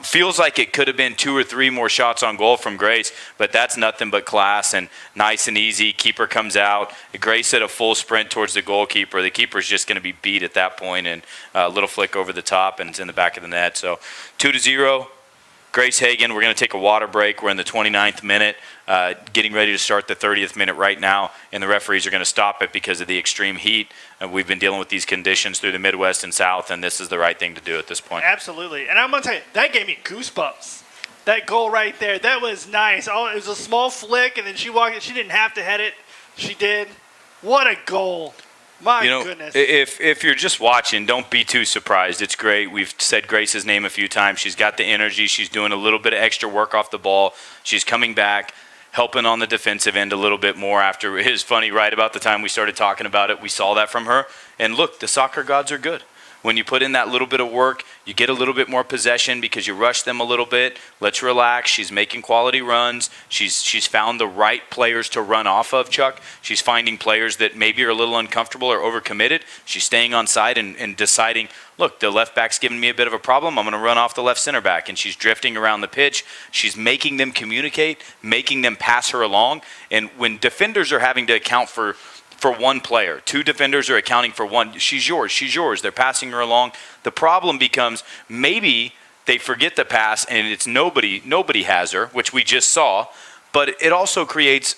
Feels like it could have been 2 or 3 more shots on goal from Grace, but that's nothing but class and nice and easy. Keeper comes out. Grace at a full sprint towards the goalkeeper. The keeper's just going to be beat at that point, and a little flick over the top, and it's in the back of the net. So 2-0. Grace Hagan. We're going to take a water break. We're in the 29th minute, getting ready to start the 30th minute right now, and the referees are going to stop it because of the extreme heat. We've been dealing with these conditions through the Midwest and South, and this is the right thing to do at this point. Absolutely. And I'm going to tell you, that gave me goosebumps. That goal right there, that was nice. Oh, it was a small flick, and then she walked it. She didn't have to head it. She did. What a goal. My goodness. If you're just watching, don't be too surprised. It's great. We've said Grace's name a few times. She's got the energy. She's doing a little bit of extra work off the ball. She's coming back, helping on the defensive end a little bit more after. It was funny, right about the time we started talking about it, we saw that from her. And look, the soccer gods are good. When you put in that little bit of work, you get a little bit more possession because you rush them a little bit. Let's relax. She's making quality runs. She's found the right players to run off of, Chuck. She's finding players that maybe are a little uncomfortable or overcommitted. She's staying on side and deciding, look, the left back's giving me a bit of a problem. I'm going to run off the left center back. And she's drifting around the pitch. She's making them communicate, making them pass her along. And when defenders are having to account for one player, 2 defenders are accounting for one. She's yours. They're passing her along. The problem becomes maybe they forget the pass and it's nobody has her, which we just saw. But it also creates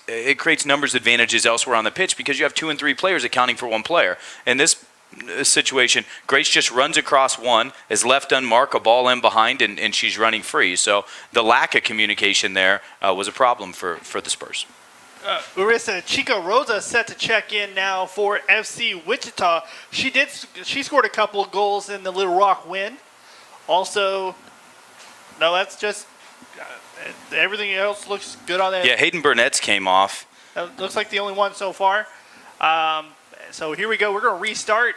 numbers advantages elsewhere on the pitch because you have 2 and 3 players accounting for one player. In this situation, Grace just runs across one, is left unmarked, a ball in behind, and she's running free. So the lack of communication there was a problem for the Spurs. Marissa Chica Rosa set to check in now for FC Wichita. She scored a couple of goals in the Little Rock win. Also, no, that's just everything else looks good on that. Yeah, Hayden Burnett's came off. That looks like the only one so far. So here we go. We're going to restart.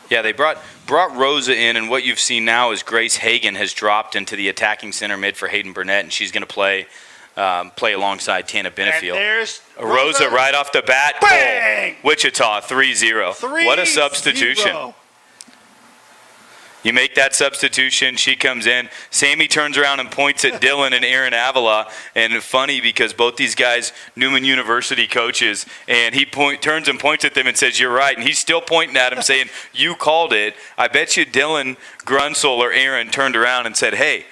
Yeah, they brought Rosa in, and what you've seen now is Grace Hagan has dropped into the attacking center mid for Hayden Burnett, and she's going to play play alongside Tana Benefield. And there's Rosa right off the bat. Bang! Goal. Wichita 3-0. What a substitution. You make that substitution, she comes in. Sammy turns around and points at Dylan and Aaron Avila. And funny because both these guys, Newman University coaches, and he turns and points at them and says, "You're right." And he's still pointing at him saying, "You called it." I bet you Dylan Grunsel or Aaron turned around and said, "Hey,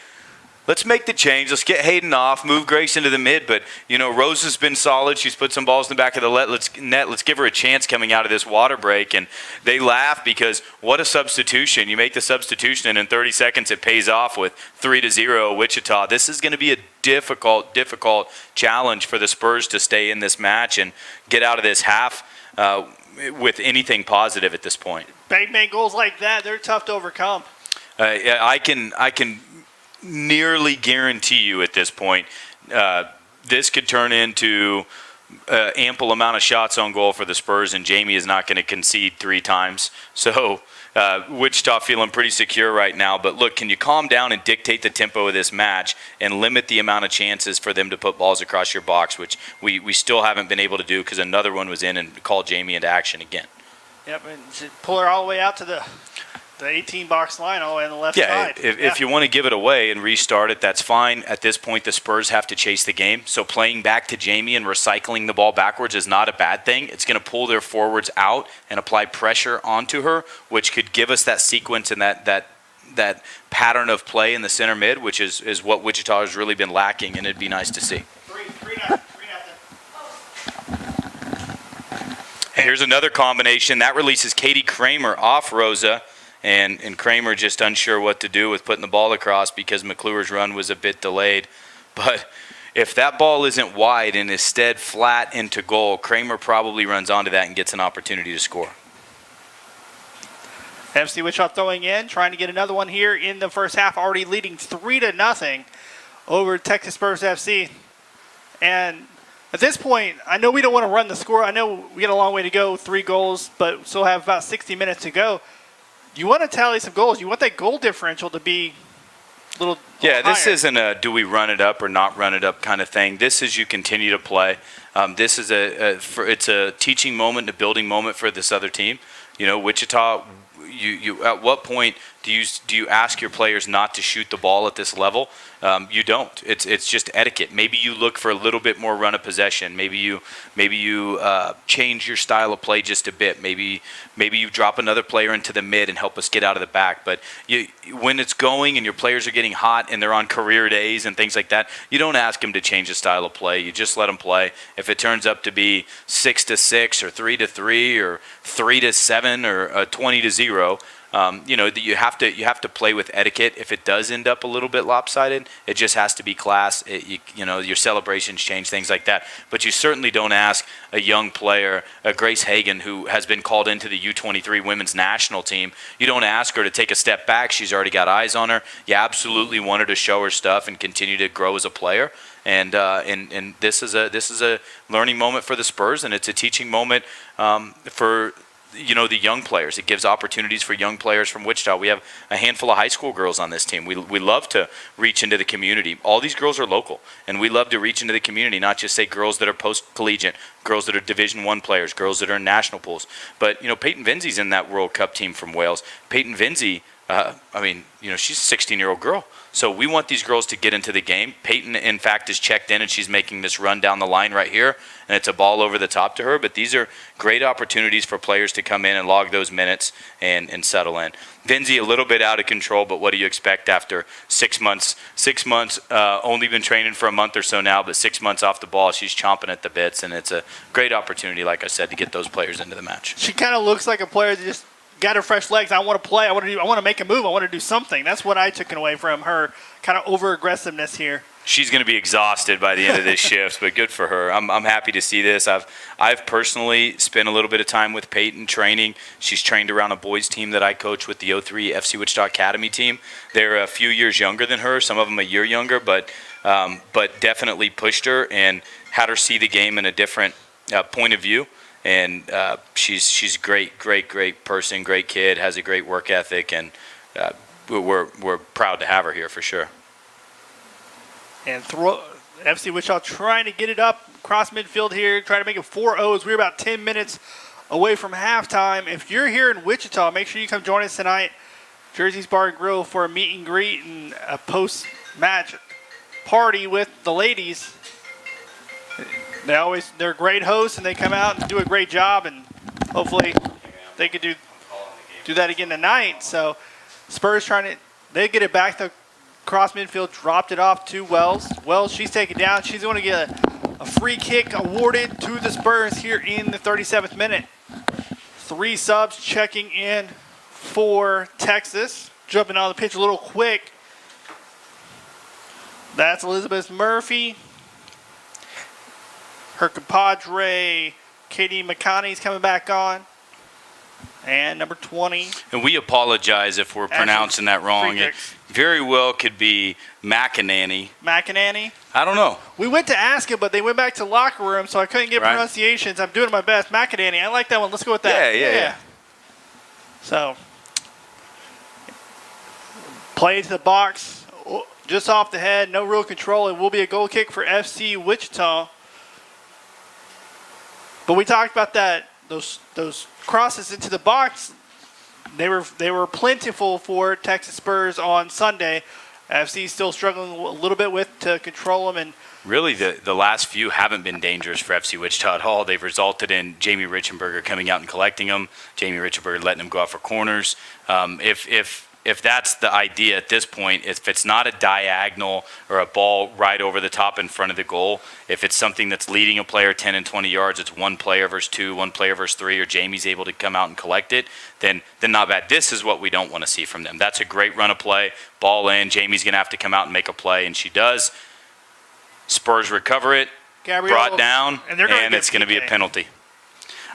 let's make the change. Let's get Hayden off, move Grace into the mid." But, Rose has been solid. She's put some balls in the back of the net. Let's give her a chance coming out of this water break. And they laugh because what a substitution. You make the substitution, and in 30 seconds it pays off with 3-0 Wichita. This is going to be a difficult challenge for the Spurs to stay in this match and get out of this half with anything positive at this point. Big man goals like that, they're tough to overcome. I can nearly guarantee you at this point, this could turn into ample amount of shots on goal for the Spurs, and Jamie is not going to concede 3 times. So Wichita feeling pretty secure right now. But look, can you calm down and dictate the tempo of this match and limit the amount of chances for them to put balls across your box, which we still haven't been able to do because another one was in and called Jamie into action again. Yep, and pull her all the way out to the 18-box line all the way on the left side. If you want to give it away and restart it, that's fine. At this point, the Spurs have to chase the game. So playing back to Jamie and recycling the ball backwards is not a bad thing. It's going to pull their forwards out and apply pressure onto her, which could give us that sequence and that pattern of play in the center mid, which is what Wichita has really been lacking, and it'd be nice to see. 3-0. And here's another combination. That releases Katie Kramer off Rosa. And Kramer just unsure what to do with putting the ball across because McClure's run was a bit delayed. But if that ball isn't wide and instead flat into goal, Kramer probably runs onto that and gets an opportunity to score. FC Wichita throwing in, trying to get another one here in the first half, already leading 3-0 over Texas Spurs FC. And at this point, I know we don't want to run the score. I know we got a long way to go, 3 goals, but still have about 60 minutes to go. You want to tally some goals. You want that goal differential to be a little Yeah, this higher. isn't a do we run it up or not run it up kind of thing. This is you continue to play. This is it's a teaching moment, a building moment for this other team. Wichita, you at what point do you ask your players not to shoot the ball at this level? You don't. It's just etiquette. Maybe you look for a little bit more run of possession. Maybe you change your style of play just a bit. Maybe you drop another player into the mid and help us get out of the back. But when it's going and your players are getting hot and they're on career days and things like that, you don't ask them to change the style of play. You just let them play. If it turns up to be 6-6 or 3-3 or 3-7 or 20-0. You have to play with etiquette. If it does end up a little bit lopsided, it just has to be class. Your celebrations change, things like that. But you certainly don't ask a young player, Grace Hagan, who has been called into the U23 women's national team. You don't ask her to take a step back. She's already got eyes on her. You absolutely want her to show her stuff and continue to grow as a player. And this is a learning moment for the Spurs, and it's a teaching moment for the young players. It gives opportunities for young players from Wichita. We have a handful of high school girls on this team. We love to reach into the community. All these girls are local, and we love to reach into the community, not just say girls that are post-collegiate, girls that are Division I players, girls that are in national pools. But, Peyton Vinzi's in that World Cup team from Wales. Peyton Vinzi, she's a 16-year-old girl. So we want these girls to get into the game. Peyton, in fact, is checked in, and she's making this run down the line right here, and it's a ball over the top to her. But these are great opportunities for players to come in and log those minutes and settle in. Vinzi, a little bit out of control, but what do you expect after 6 months? 6 months, only been training for a month or so now, but 6 months off the ball. She's chomping at the bits, and it's a great opportunity, like I said, to get those players into the match. She kind of looks like a player that just got her fresh legs. I want to play. I want to make a move. I want to do something. That's what I took away from her kind of over aggressiveness here. She's going to be exhausted by the end of this shift, but good for her. I'm happy to see this. I've personally spent a little bit of time with Peyton training. She's trained around a boys team that I coach with the 03 FC Wichita Academy team. They're a few years younger than her, some of them a year younger, but definitely pushed her and had her see the game in a different point of view. And she's great person, great kid, has a great work ethic, and we're proud to have her here for sure. And FC Wichita trying to get it up across midfield here, trying to make it 4-0. We're about 10 minutes away from halftime. If you're here in Wichita, make sure you come join us tonight, Jersey's Bar and Grill, for a meet and greet and a post-match party with the ladies. They're great hosts, and they come out and do a great job, and hopefully they could do that again tonight. So Spurs they get it back to cross midfield, dropped it off to Wells. Wells, she's taken down. She's going to get a free kick awarded to the Spurs here in the 37th minute. 3 subs checking in for Texas. Jumping on the pitch a little quick. That's Elizabeth Murphy. Her compadre, Katie McConney's coming back on. And number 20. And we apologize if we're pronouncing that wrong. It very well could be McEnany. McEnany? I don't know. We went to ask it, but they went back to the locker room, so I couldn't get pronunciations. I'm doing my best. McEnany. I like that one. Let's go with that. Yeah. So, play to the box, just off the head, no real control. It will be a goal kick for FC Wichita. But we talked about that. Those crosses into the box, they were plentiful for Texas Spurs on Sunday. FC still struggling a little bit to control them. And really, the last few haven't been dangerous for FC Wichita at all. They've resulted in Jamie Richenberger coming out and collecting them. Jamie Richenberger letting them go out for corners. If that's the idea at this point, if it's not a diagonal or a ball right over the top in front of the goal, if it's something that's leading a player 10 and 20 yards, it's one player versus 2, one player versus 3, or Jamie's able to come out and collect it, then not bad. This is what we don't want to see from them. That's a great run of play. Ball in. Jamie's going to have to come out and make a play, and she does. Spurs recover it, brought down, and it's going to be a penalty.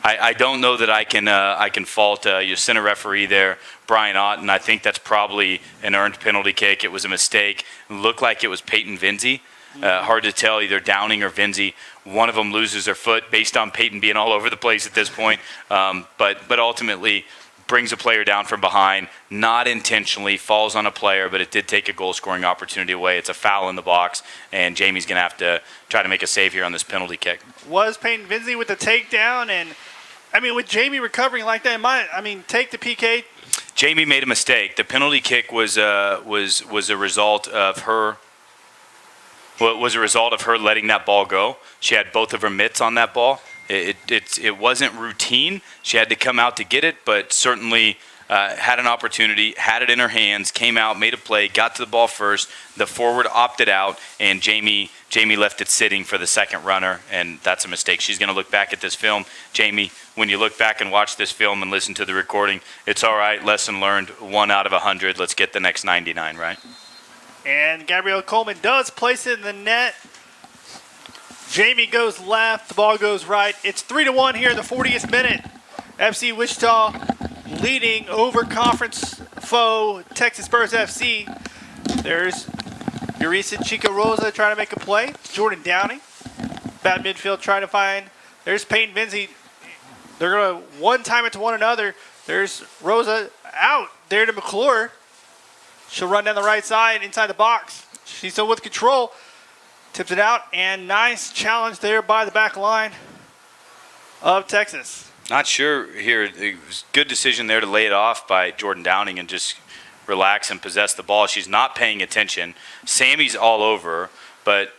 I don't know that I can fault your center referee there, Brian Otten. I think that's probably an earned penalty kick. It was a mistake. It looked like it was Peyton Vinzi. Hard to tell, either Downing or Vinzi. One of them loses their foot based on Peyton being all over the place at this point. But ultimately brings a player down from behind, not intentionally, falls on a player, but it did take a goal-scoring opportunity away. It's a foul in the box, and Jamie's going to have to try to make a save here on this penalty kick. Was Peyton Vinzi with the takedown, and with Jamie recovering like that, take the PK. Jamie made a mistake. The penalty kick was a result of her. Well, it was a result of her letting that ball go. She had both of her mitts on that ball. It wasn't routine. She had to come out to get it, but certainly had an opportunity, had it in her hands, came out, made a play, got to the ball first. The forward opted out, and Jamie left it sitting for the second runner, and that's a mistake. She's going to look back at this film. Jamie, when you look back and watch this film and listen to the recording, it's all right. Lesson learned, 1 out of 100. Let's get the next 99, right? And Gabrielle Coleman does place it in the net. Jamie goes left, the ball goes right. It's 3-1 here in the 40th minute. FC Wichita leading over conference foe Texas Spurs FC. There's Eureka Chica Rosa trying to make a play. Jordan Downing, back midfield trying to find. There's Peyton Vinzi. They're going to one time it to one another. There's Rosa out there to McClure. She'll run down the right side inside the box. She's still with control. Tips it out, and nice challenge there by the back line of Texas. Not sure here. It was a good decision there to lay it off by Jordan Downing and just relax and possess the ball. She's not paying attention. Sammy's all over her, but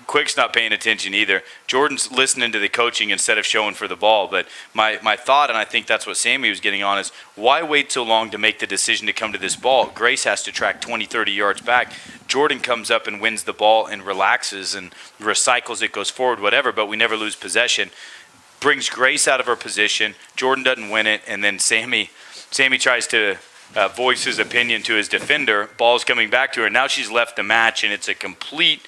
Quick's not paying attention either. Jordan's listening to the coaching instead of showing for the ball. But my thought, and I think that's what Sammy was getting on, is why wait so long to make the decision to come to this ball? Grace has to track 20, 30 yards back. Jordan comes up and wins the ball and relaxes and recycles it, goes forward, whatever, but we never lose possession. Brings Grace out of her position. Jordan doesn't win it, and then Sammy tries to voice his opinion to his defender. Ball's coming back to her. Now she's left the match, and it's a complete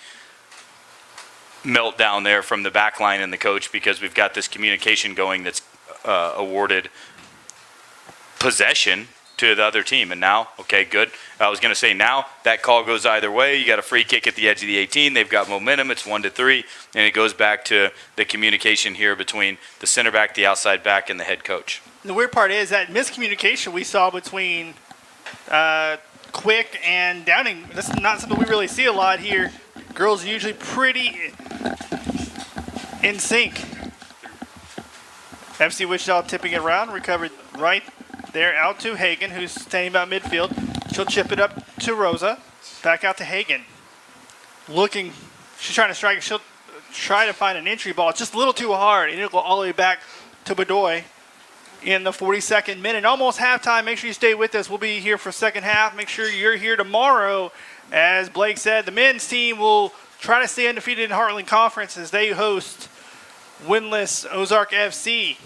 meltdown there from the back line and the coach, because we've got this communication going that's awarded possession to the other team. And now, okay, good. I was going to say, now that call goes either way. You got a free kick at the edge of the 18. They've got momentum. It's 1-3, and it goes back to the communication here between the center back, the outside back, and the head coach. The weird part is that miscommunication we saw between Quick and Downing. That's not something we really see a lot here Girls are usually pretty in sync. FC Wichita tipping it around, recovered right there out to Hagan, who's standing about midfield. She'll chip it up to Rosa. Back out to Hagan. Looking, she's trying to strike. She'll try to find an entry ball. It's just a little too hard, and it'll go all the way back to Bedoy in the 42nd minute. Almost halftime. Make sure you stay with us. We'll be here for second half. Make sure you're here tomorrow. As Blake said, the men's team will try to stay undefeated in Heartland Conference as they host winless Ozark FC.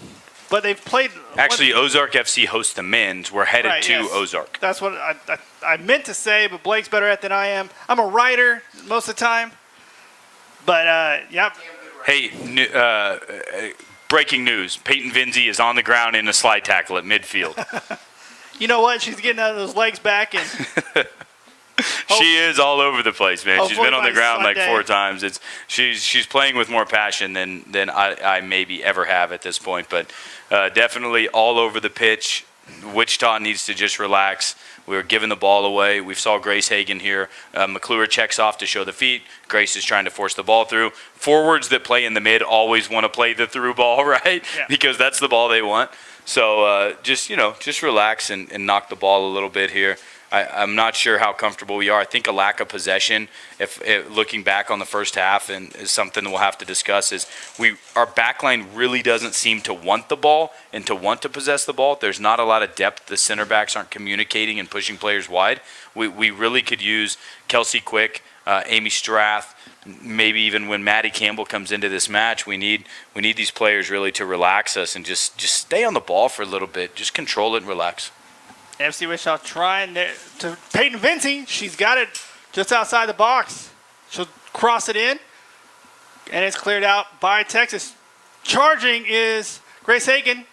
But they've played. Actually, Ozark FC hosts the men's. We're headed to yes. Ozark. That's what I meant to say, but Blake's better at it than I am. I'm a writer most of the time. But, yep. Hey, breaking news. Peyton Vinzi is on the ground in a slide tackle at midfield. You know what? She's getting out of those legs back. And she is all over the place, man. She's been on the ground like Sunday. 4 times. She's playing with more passion than I maybe ever have at this point. But definitely all over the pitch. Wichita needs to just relax. We were giving the ball away. We saw Grace Hagan here. McClure checks off to show the feet. Grace is trying to force the ball through. Forwards that play in the mid always want to play the through ball, right? Yeah. Because that's the ball they want. So just relax and knock the ball a little bit here. I'm not sure how comfortable we are. I think a lack of possession, if looking back on the first half, and is something that we'll have to discuss, is our backline really doesn't seem to want the ball and to want to possess the ball. There's not a lot of depth. The center backs aren't communicating and pushing players wide. We really could use Kelsey Quick, Amy Strath, maybe even when Maddie Campbell comes into this match. We need these players really to relax us and just stay on the ball for a little bit. Just control it and relax. FC Wichita trying to Peyton Vinci. She's got it just outside the box. She'll cross it in, and it's cleared out by Texas. Charging is Grace Hagan.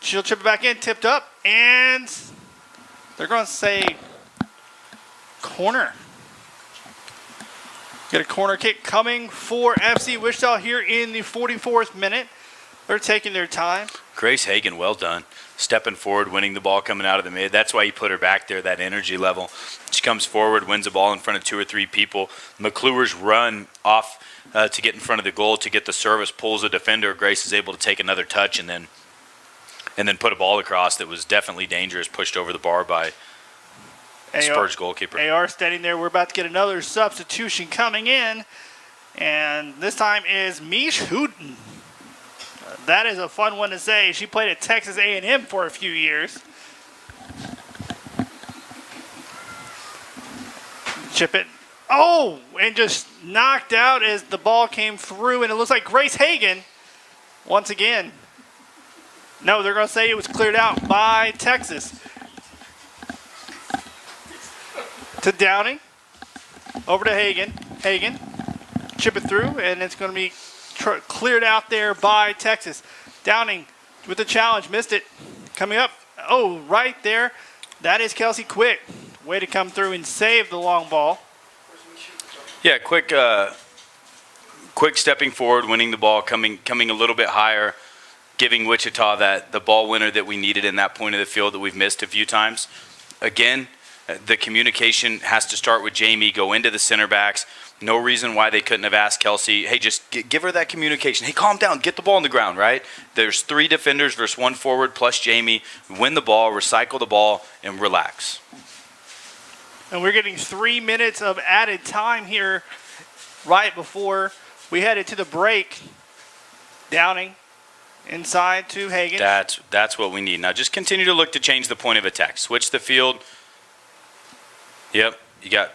She'll chip it back in, tipped up, and they're going to say corner. Get a corner kick coming for FC Wichita here in the 44th minute. They're taking their time. Grace Hagan, well done. Stepping forward, winning the ball coming out of the mid. That's why you put her back there, that energy level. She comes forward, wins the ball in front of 2 or 3 people. McClure's run off to get in front of the goal, to get the service, pulls a defender. Grace is able to take another touch and then put a ball across that was definitely dangerous, pushed over the bar by Spurs goalkeeper. AR standing there. We're about to get another substitution coming in. And this time is Mish Hooten. That is a fun one to say. She played at Texas A&M for a few years. Chip it. Oh, and just knocked out as the ball came through. And it looks like Grace Hagan once again. No, they're going to say it was cleared out by Texas. To Downing. Over to Hagan. Hagan. Chip it through, and it's going to be cleared out there by Texas. Downing with the challenge, missed it. Coming up, oh, right there. That is Kelsey Quick. Way to come through and save the long ball. Yeah, quick stepping forward, winning the ball, coming a little bit higher, giving Wichita the ball winner that we needed in that point of the field that we've missed a few times. Again, the communication has to start with Jamie, go into the center backs. No reason why they couldn't have asked Kelsey, hey, just give her that communication. Hey, calm down. Get the ball on the ground, right? There's 3 defenders versus 1 forward plus Jamie. Win the ball, recycle the ball, and relax. And we're getting 3 minutes of added time here right before we headed to the break. Downing inside to Hagan. That's what we need. Now just continue to look to change the point of attack. Switch the field. Yep, you got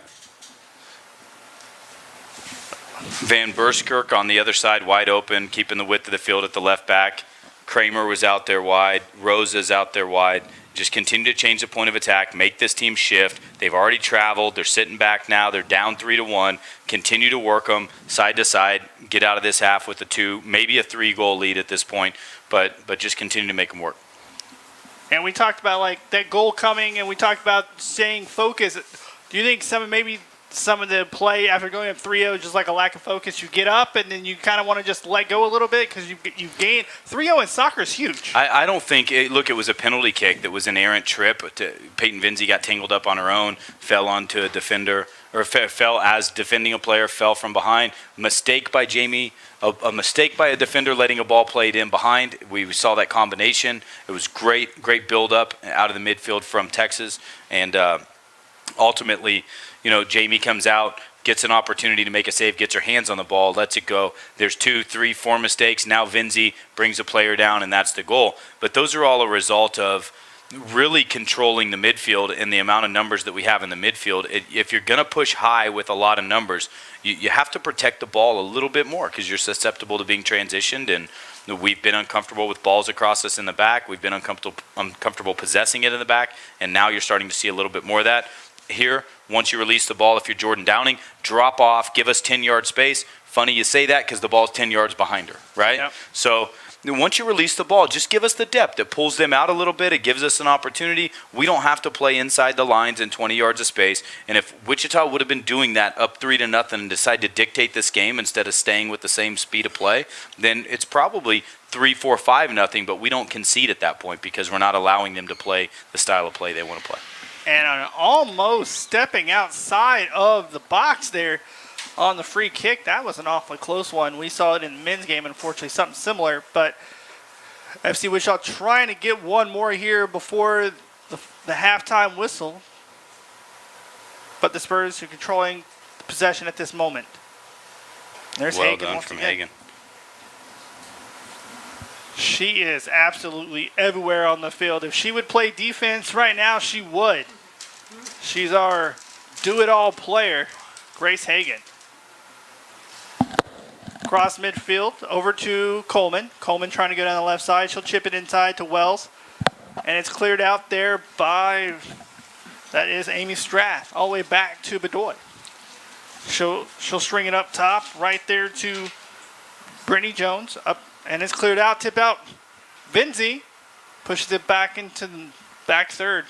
Van Burskirk on the other side, wide open, keeping the width of the field at the left back. Kramer was out there wide. Rosa's out there wide. Just continue to change the point of attack. Make this team shift. They've already traveled. They're sitting back now. They're down 3-1. Continue to work them side to side. Get out of this half with a 2, maybe a 3-goal lead at this point. But just continue to make them work. And we talked about like that goal coming, and we talked about staying focused. Do you think maybe some of the play after going up 3-0, just like a lack of focus. You get up, and then you kind of want to just let go a little bit because you've gained. 3-0 in soccer is huge. I don't think it was a penalty kick that was an errant trip. Peyton Vinzi got tangled up on her own, fell onto a defender, or fell as defending a player, fell from behind. Mistake by Jamie, a mistake by a defender letting a ball played in behind. We saw that combination. It was great build-up out of the midfield from Texas, and ultimately, Jamie comes out, gets an opportunity to make a save, gets her hands on the ball, lets it go. There's 2, 3, 4 mistakes. Now Vinzi brings a player down, and that's the goal. But those are all a result of really controlling the midfield and the amount of numbers that we have in the midfield. If you're going to push high with a lot of numbers, you have to protect the ball a little bit more because you're susceptible to being transitioned, and we've been uncomfortable with balls across us in the back. We've been uncomfortable possessing it in the back, and now you're starting to see a little bit more of that. Here, once you release the ball, if you're Jordan Downing, drop off, give us 10-yard space. Funny you say that because the ball's 10 yards behind her, right? Yep. So once you release the ball, just give us the depth. It pulls them out a little bit. It gives us an opportunity. We don't have to play inside the lines in 20 yards of space. And if Wichita would have been doing that up 3-0 and decide to dictate this game instead of staying with the same speed of play, then it's probably 3-4, 5-0, but we don't concede at that point because we're not allowing them to play the style of play they want to play. And almost stepping outside of the box there on the free kick. That was an awfully close one. We saw it in the men's game, unfortunately, something similar. But FC Wichita trying to get one more here before the halftime whistle. But the Spurs are controlling the possession at this moment. There's Well Hagen done once from again. Hagen. She is absolutely everywhere on the field. If she would play defense right now, she would. She's our do-it-all player, Grace Hagen. Cross midfield, over to Coleman. Coleman trying to go down the left side. She'll chip it inside to Wells. And it's cleared out there by, that is Amy Strath, all the way back to Bedoy. She'll string it up top, right there to Brittany Jones. Up, and it's cleared out, tip out. Vinzi pushes it back into the back third.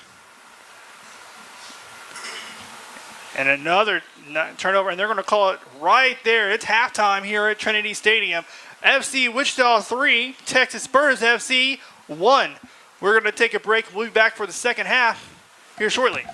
And another turnover, and they're going to call it right there. It's halftime here at Trinity Stadium. FC Wichita 3, Texas Spurs FC 1. We're going to take a break. We'll be back for the second half here shortly.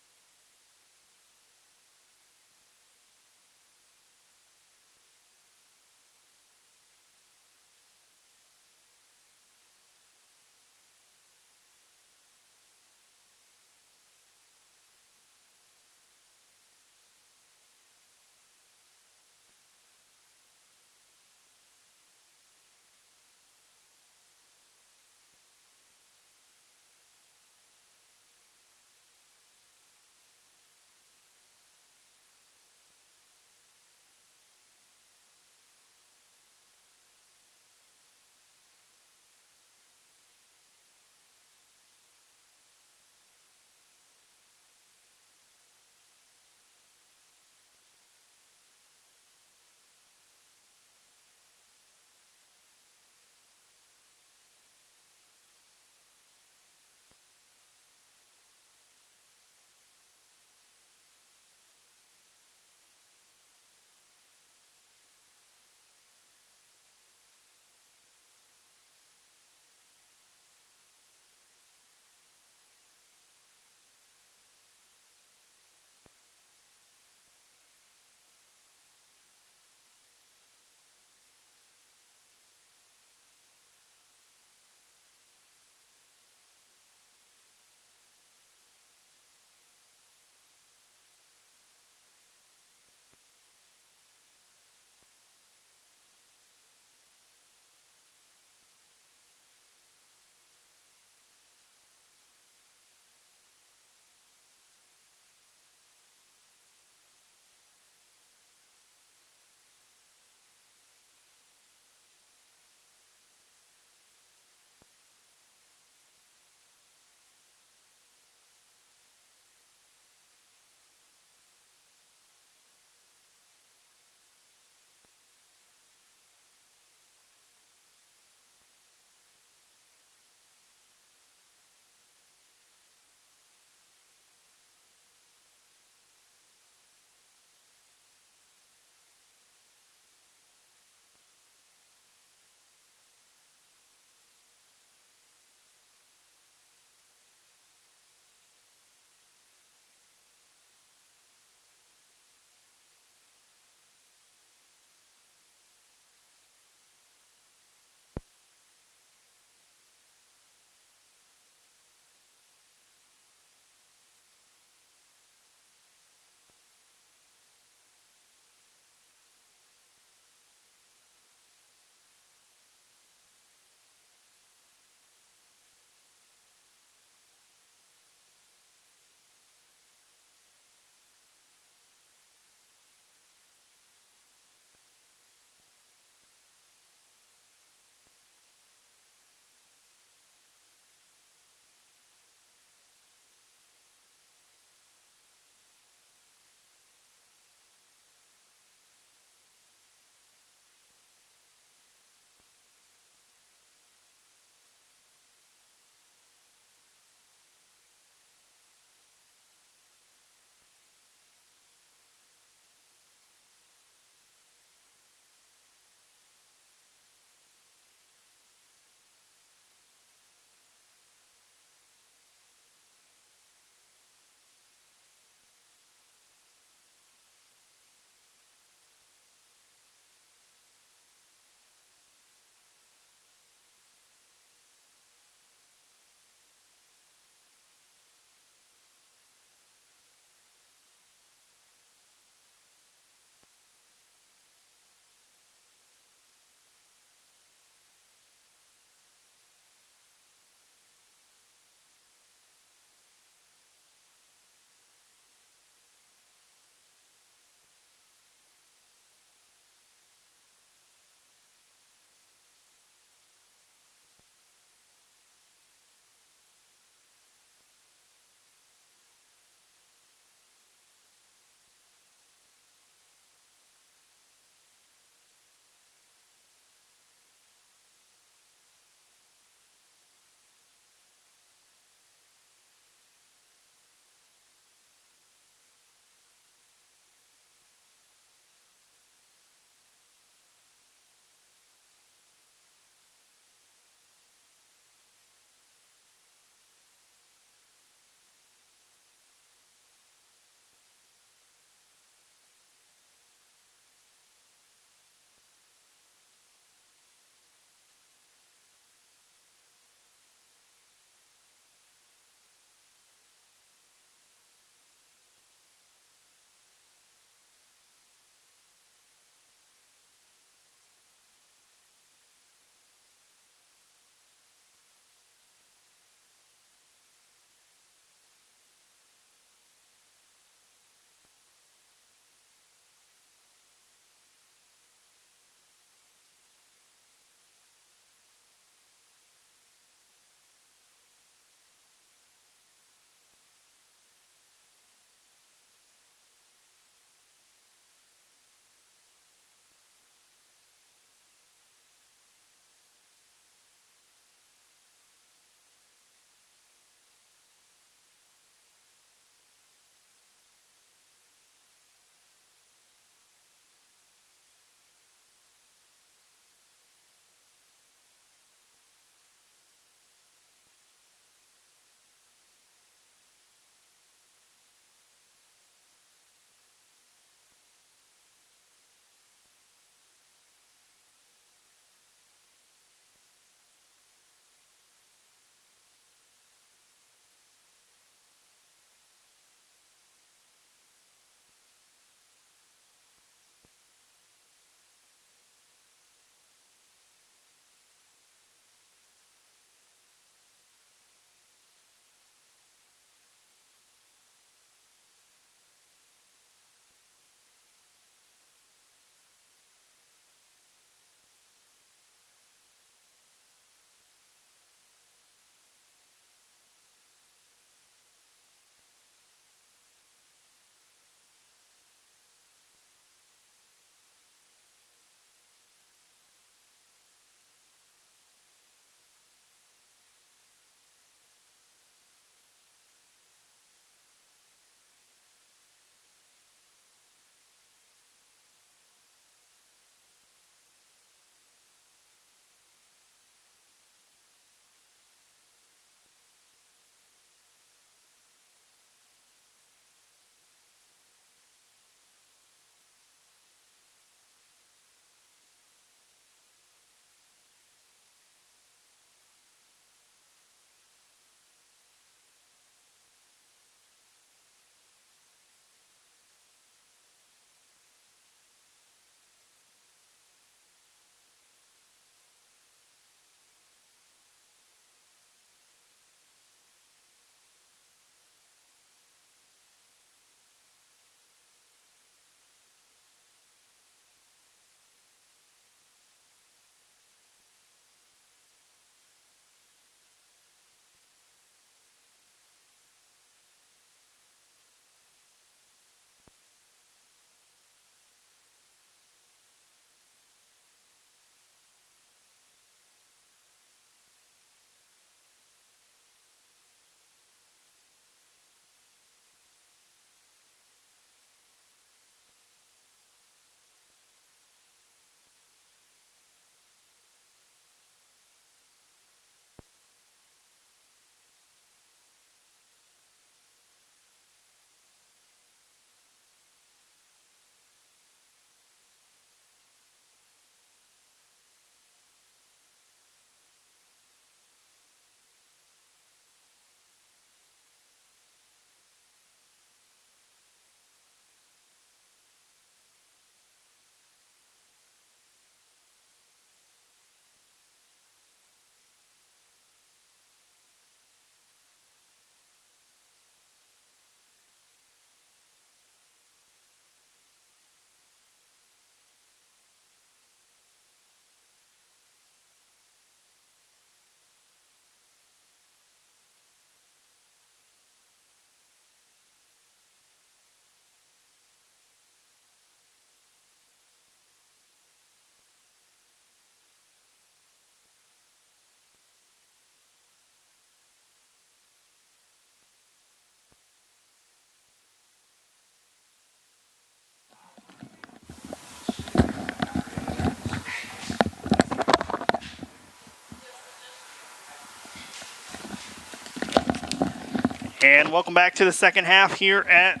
And welcome back to the second half here at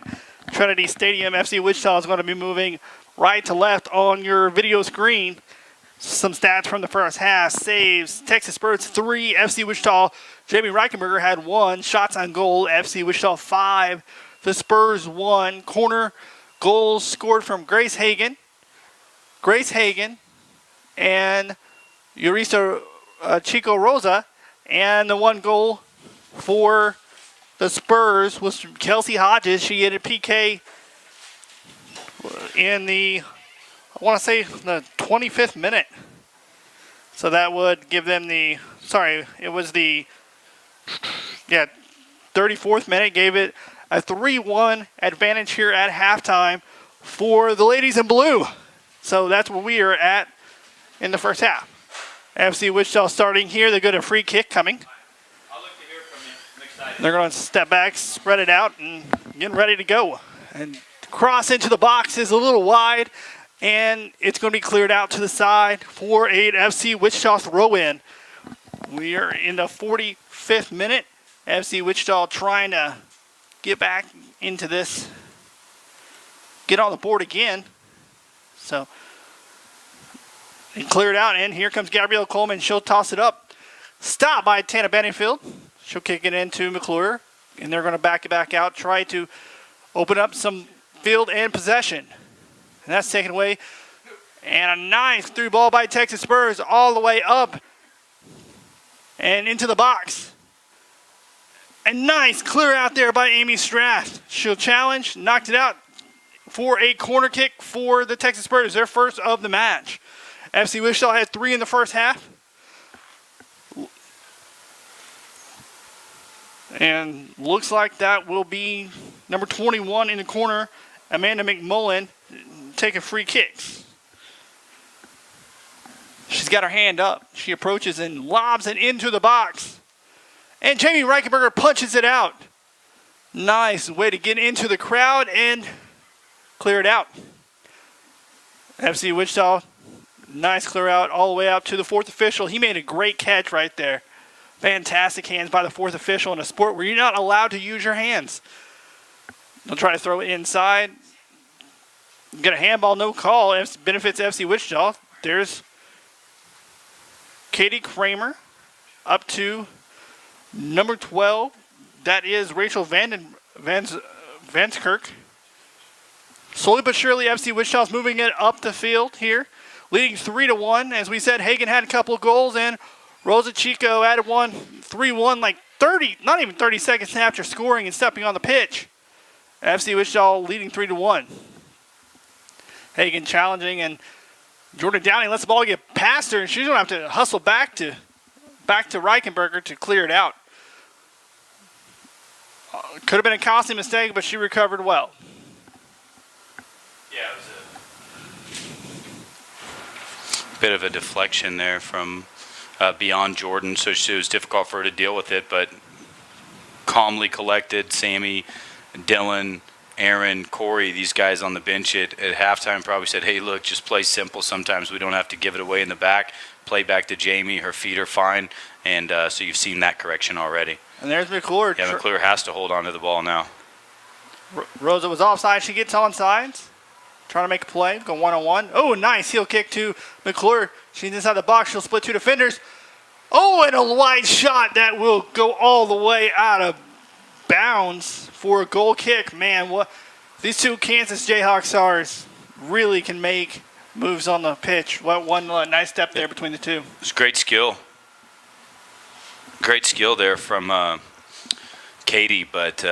Trinity Stadium. FC Wichita is going to be moving right to left on your video screen. Some stats from the first half. Saves, Texas Spurs 3, FC Wichita. Jamie Reichenberger had 1. Shots on goal, FC Wichita 5. The Spurs 1. Corner goals scored from Grace Hagan, and Yurisa Chico Rosa. And the 1 goal for the Spurs was from Kelsey Hodges. She hit a PK in the, I want to say, the 25th minute. So that would give them the, it was the, 34th minute. Gave it a 3-1 advantage here at halftime for the ladies in blue. So that's where we are at in the first half. FC Wichita starting here. They got a free kick coming. They're going to step back, spread it out, and getting ready to go. And cross into the box is a little wide, and it's going to be cleared out to the side for a FC Wichita throw-in. We are in the 45th minute. FC Wichita trying to get back into this, get on the board again. So they cleared out, and here comes Gabrielle Coleman. She'll toss it up. Stopped by Tana Benningfield. She'll kick it into McClure, and they're going to back it back out, try to open up some field and possession. And that's taken away. And a nice through ball by Texas Spurs all the way up and into the box. A nice clear out there by Amy Strath. She'll challenge, knocked it out for a corner kick for the Texas Spurs, their first of the match. FC Wichita had 3 in the first half. And looks like that will be number 21 in the corner, Amanda McMullen, taking free kicks. She's got her hand up. She approaches and lobs it into the box. And Jamie Reichenberger punches it out. Nice way to get into the crowd and clear it out. FC Wichita, nice clear out all the way out to the 4th official. He made a great catch right there. Fantastic hands by the 4th official in a sport where you're not allowed to use your hands. They'll try to throw it inside. Get a handball, no call. It benefits FC Wichita. There's Katie Kramer up to number 12. That is Rachel Vanskirk. Slowly but surely, FC Wichita's moving it up the field here, leading 3-1. As we said, Hagan had a couple of goals, and Rosa Chico added 3-1, like 30, not even 30 seconds after scoring and stepping on the pitch. FC Wichita leading 3-1. Hagan challenging, and Jordan Downing lets the ball get past her, and she's going to have to hustle back to Reichenberger to clear it out. Could have been a costly mistake, but she recovered well. Yeah, it was a bit of a deflection there from beyond Jordan, so it was difficult for her to deal with it, but calmly collected. Sammy, Dylan, Aaron, Corey, these guys on the bench at halftime probably said, hey, look, just play simple. Sometimes we don't have to give it away in the back. Play back to Jamie. Her feet are fine. And so you've seen that correction already. And there's McClure. Yeah, McClure has to hold on to the ball now. Rosa was offside. She gets onside. Trying to make a play. Go one-on-one. Oh, nice heel kick to McClure. She's inside the box. She'll split 2 defenders. Oh, and a wide shot that will go all the way out of bounds for a goal kick. Man, what these 2 Kansas Jayhawk stars really can make moves on the pitch. What one nice step there between the 2. It's great skill. Great skill there from Katie, but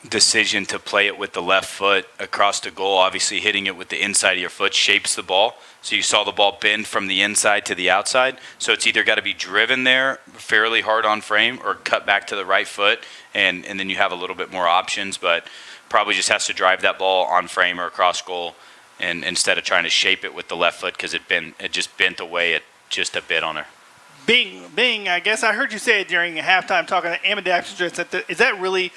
decision to play it with the left foot across the goal, obviously hitting it with the inside of your foot shapes the ball. So you saw the ball bend from the inside to the outside. So it's either got to be driven there fairly hard on frame or cut back to the right foot, and then you have a little bit more options, but probably just has to drive that ball on frame or across goal, and instead of trying to shape it with the left foot because it just bent away just a bit on her. Bing, I guess I heard you say it during halftime talking to ambidextrous. Is that really,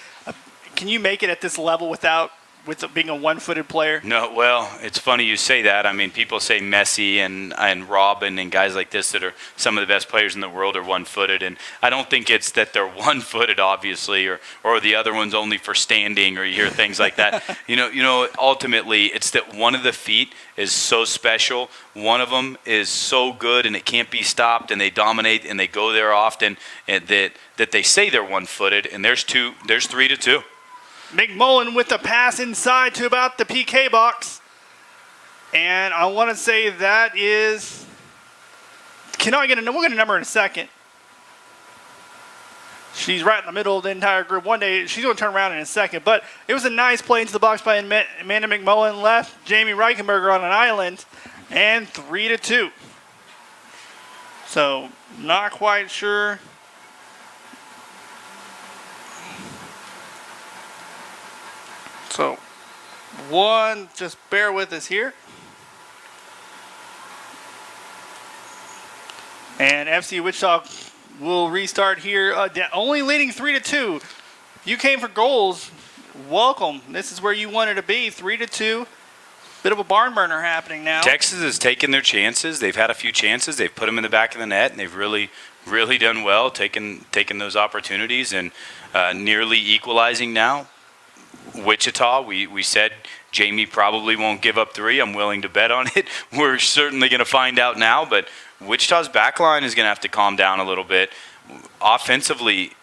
can you make it at this level without with being a one-footed player? No, well, it's funny you say that. I mean, people say Messi and Robin and guys like this that are some of the best players in the world are one-footed, and I don't think it's that they're one-footed, obviously, or the other one's only for standing, or you hear things like that. You know, ultimately, it's that one of the feet is so special. One of them is so good, and it can't be stopped, and they dominate, and they go there often, and that they say they're one-footed, and there's 3-2. McMullen with the pass inside to about the PK box. And I want to say that is... Can I get a... We'll get a number in a second. She's right in the middle of the entire group. One day, she's going to turn around in a second. But it was a nice play into the box by Amanda McMullen. Left Jamie Reichenberger on an island. And 3-2. So, not quite sure... So, just bear with us here. And FC Wichita will restart here, only leading 3-2. If you came for goals, welcome. This is where you wanted to be, 3-2. Bit of a barn burner happening now. Texas has taken their chances. They've had a few chances. They've put them in the back of the net, and they've really done well, taking those opportunities and nearly equalizing now. Wichita, we said Jamie probably won't give up 3. I'm willing to bet on it. We're certainly going to find out now, but Wichita's back line is going to have to calm down a little bit. Offensively,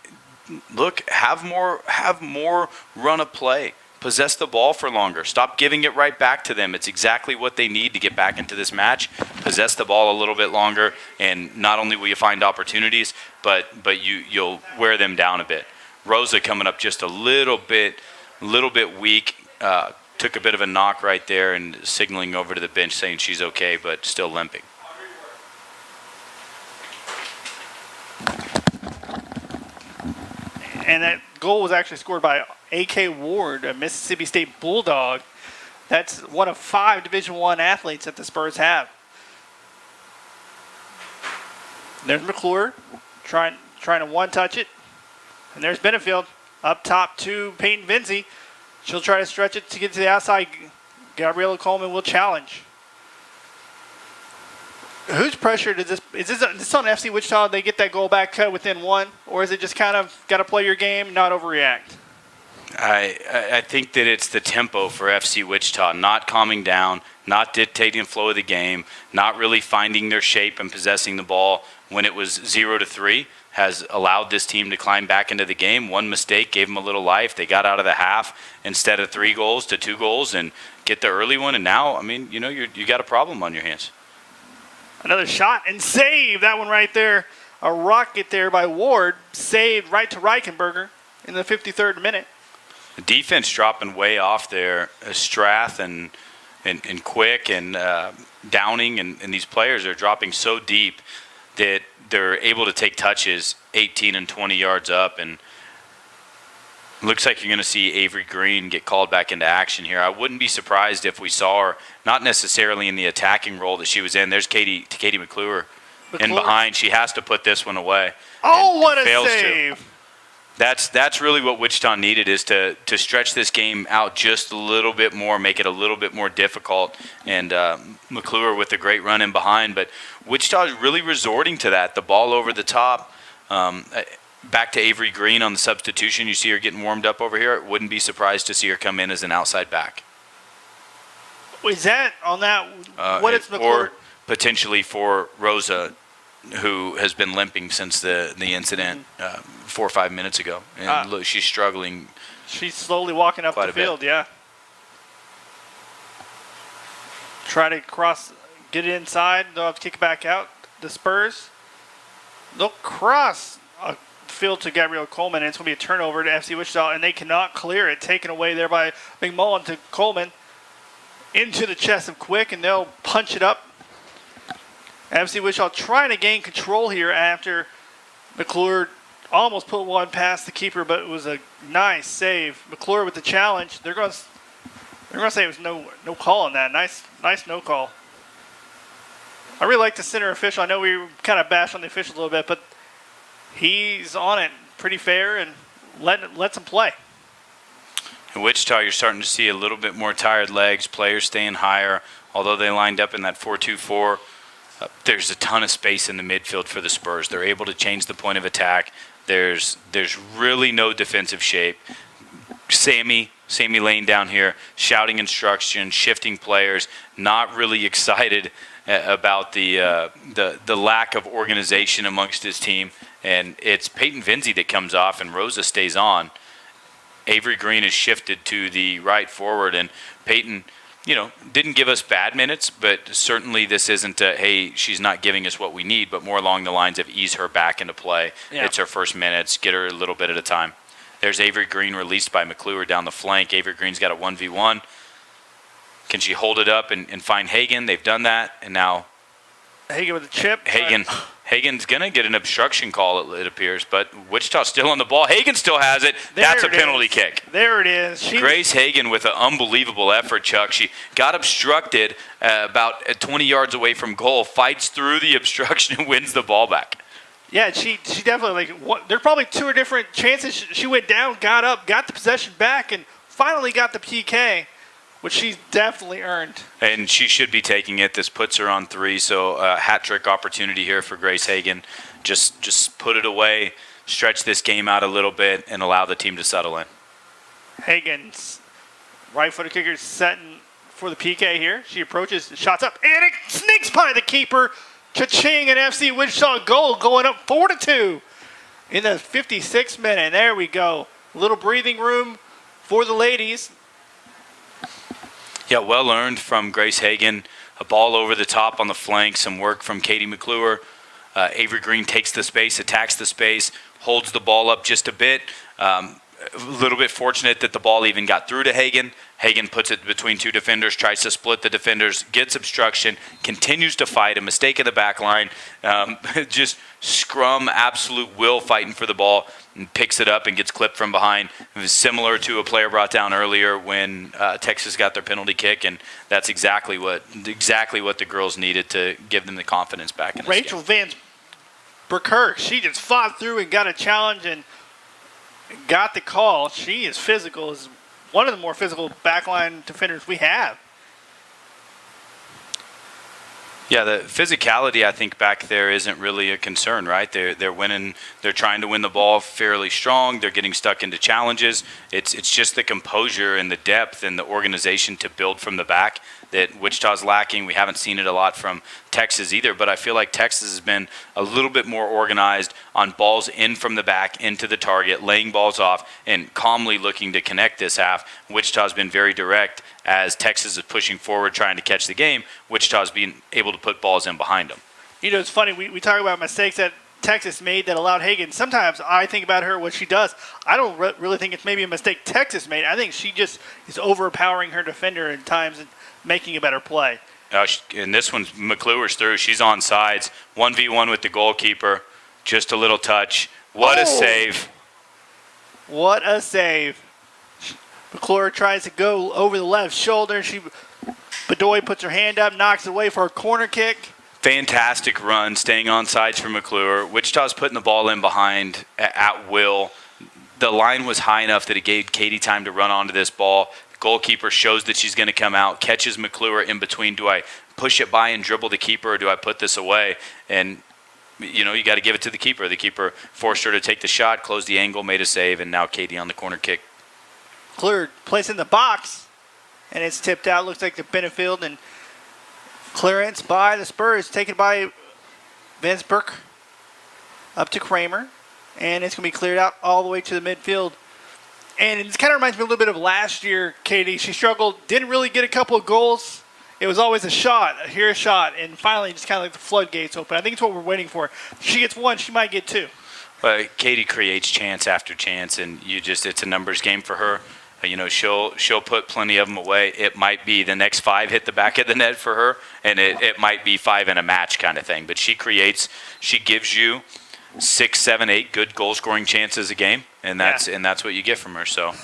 look, have more run of play. Possess the ball for longer. Stop giving it right back to them. It's exactly what they need to get back into this match. Possess the ball a little bit longer, and not only will you find opportunities, but you'll wear them down a bit. Rosa coming up just a little bit weak, took a bit of a knock right there and signaling over to the bench saying she's okay, but still limping. And that goal was actually scored by A.K. Ward, a Mississippi State Bulldog. That's one of 5 Division I athletes that the Spurs have. There's McClure trying to one-touch it. And there's Benefield up top to Peyton Vinci. She'll try to stretch it to get to the outside. Gabriella Coleman will challenge. Whose pressure does this? Is this on FC Wichita? They get that goal back cut within 1, or is it just kind of got to play your game, not overreact? I think that it's the tempo for FC Wichita, not calming down, not dictating the flow of the game, not really finding their shape and possessing the ball when it was 0-3. Has allowed this team to climb back into the game. One mistake gave them a little life. They got out of the half instead of 3 goals to 2 goals and get the early one. And now, I mean, you got a problem on your hands. Another shot and save. That one right there. A rocket there by Ward. Saved right to Reichenberger in the 53rd minute. The defense dropping way off there. Strath and Quick and Downing and these players are dropping so deep that they're able to take touches 18 and 20 yards up, and looks like you're going to see Avery Green get called back into action here. I wouldn't be surprised if we saw her, not necessarily in the attacking role that she was in. There's Katie McClure in behind. She has to put this one away. Oh, what a save. That's really what Wichita needed, is to stretch this game out just a little bit more, make it a little bit more difficult. And McClure with a great run in behind. But Wichita is really resorting to that, the ball over the top. Back to Avery Green on the substitution. You see her getting warmed up over here. Wouldn't be surprised to see her come in as an outside back. Is that on that? What is McClure? Or potentially for Rosa, who has been limping since the incident 4 or 5 minutes ago. And look, she's struggling. She's slowly walking up the field, yeah. Try to get it inside. They'll have to kick it back out. The Spurs, they'll cross a field to Gabrielle Coleman, and it's going to be a turnover to FC Wichita, and they cannot clear it. Taken away there by McMullen to Coleman into the chest of Quick, and they'll punch it up. FC Wichita trying to gain control here after McClure almost put one past the keeper, but it was a nice save. McClure with the challenge. They're going to say it was no call on that. Nice no call. I really like the center official. I know we kind of bashed on the official a little bit, but he's on it pretty fair and lets him play. In Wichita, you're starting to see a little bit more tired legs, players staying higher. Although they lined up in that 4-2-4, there's a ton of space in the midfield for the Spurs. They're able to change the point of attack. There's really no defensive shape. Sammy Lane down here, shouting instructions, shifting players, not really excited about the lack of organization amongst his team. And it's Peyton Vinzi that comes off, and Rosa stays on. Avery Green is shifted to the right forward, and Peyton, didn't give us bad minutes, but certainly this isn't hey, she's not giving us what we need, but more along the lines of ease her back into play. Yeah. It's her first minutes, get her a little bit at a time. There's Avery Green released by McClure down the flank. Avery Green's got a 1v1. Can she hold it up and find Hagan? They've done that, and now Hagan with a chip. Hagan's going to get an obstruction call, it appears, but Wichita's still on the ball. Hagan still has it. That's a penalty kick. There it is. Grace Hagan with an unbelievable effort, Chuck. She got obstructed about 20 yards away from goal, fights through the obstruction, and wins the ball back. Yeah, she definitely, there's probably two different chances. She went down, got up, got the possession back, and finally got the PK, which she's definitely earned. And she should be taking it. This puts her on 3, so a hat-trick opportunity here for Grace Hagan. Just put it away, stretch this game out a little bit, and allow the team to settle in. Hagan's right-footed kicker setting for the PK here. She approaches, shots up, and it sneaks by the keeper. Cha-ching, an FC Wichita goal going up 4-2 in the 56th minute. There we go. A little breathing room for the ladies. Yeah, well earned from Grace Hagan. A ball over the top on the flank. Some work from Katie McClure. Avery Green takes the space, attacks the space, holds the ball up just a bit. A little bit fortunate that the ball even got through to Hagan. Hagan puts it between two defenders, tries to split the defenders, gets obstruction, continues to fight. A mistake in the back line. Just scrum, absolute will fighting for the ball, and picks it up and gets clipped from behind. It was similar to a player brought down earlier when Texas got their penalty kick, and that's exactly what the girls needed to give them the confidence back in this Rachel game. Van Burkirk, she just fought through and got a challenge and got the call. She is physical, is one of the more physical backline defenders we have. Yeah, the physicality, I think, back there isn't really a concern, right? They're winning. They're trying to win the ball fairly strong. They're getting stuck into challenges. It's just the composure and the depth and the organization to build from the back that Wichita's lacking. We haven't seen it a lot from Texas either, but I feel like Texas has been a little bit more organized on balls in from the back into the target, laying balls off, and calmly looking to connect this half. Wichita's been very direct as Texas is pushing forward, trying to catch the game. Wichita's being able to put balls in behind them. It's funny. We talk about mistakes that Texas made that allowed Hagan. Sometimes I think about her, what she does. I don't really think it's maybe a mistake Texas made. I think she just is overpowering her defender at times and making a better play. And this one's McClure's through. She's on sides. 1v1 with the goalkeeper. Just a little touch. What a save. What a save. McClure tries to go over the left shoulder. Bedoy puts her hand up, knocks it away for a corner kick. Fantastic run, staying on sides for McClure. Wichita's putting the ball in behind at will. The line was high enough that it gave Katie time to run onto this ball. Goalkeeper shows that she's going to come out, catches McClure in between. Do I push it by and dribble the keeper, or do I put this away? And, you got to give it to the keeper. The keeper forced her to take the shot, closed the angle, made a save, and now Katie on the corner kick. McClure placed in the box, and it's tipped out. Looks like the Benefield, and clearance by the Spurs, taken by Vansberg up to Kramer, and it's going to be cleared out all the way to the midfield. And it kind of reminds me a little bit of last year, Katie. She struggled, didn't really get a couple of goals. It was always a shot, a shot, and finally just kind of like the floodgates open. I think it's what we're waiting for. If she gets one, she might get two. But Katie creates chance after chance, and it's a numbers game for her. She'll put plenty of them away. It might be the next 5 hit the back of the net for her, and it might be 5 in a match kind of thing. But she creates, she gives you 6, 7, 8 good goal scoring chances a game, and that's what you get from her. So,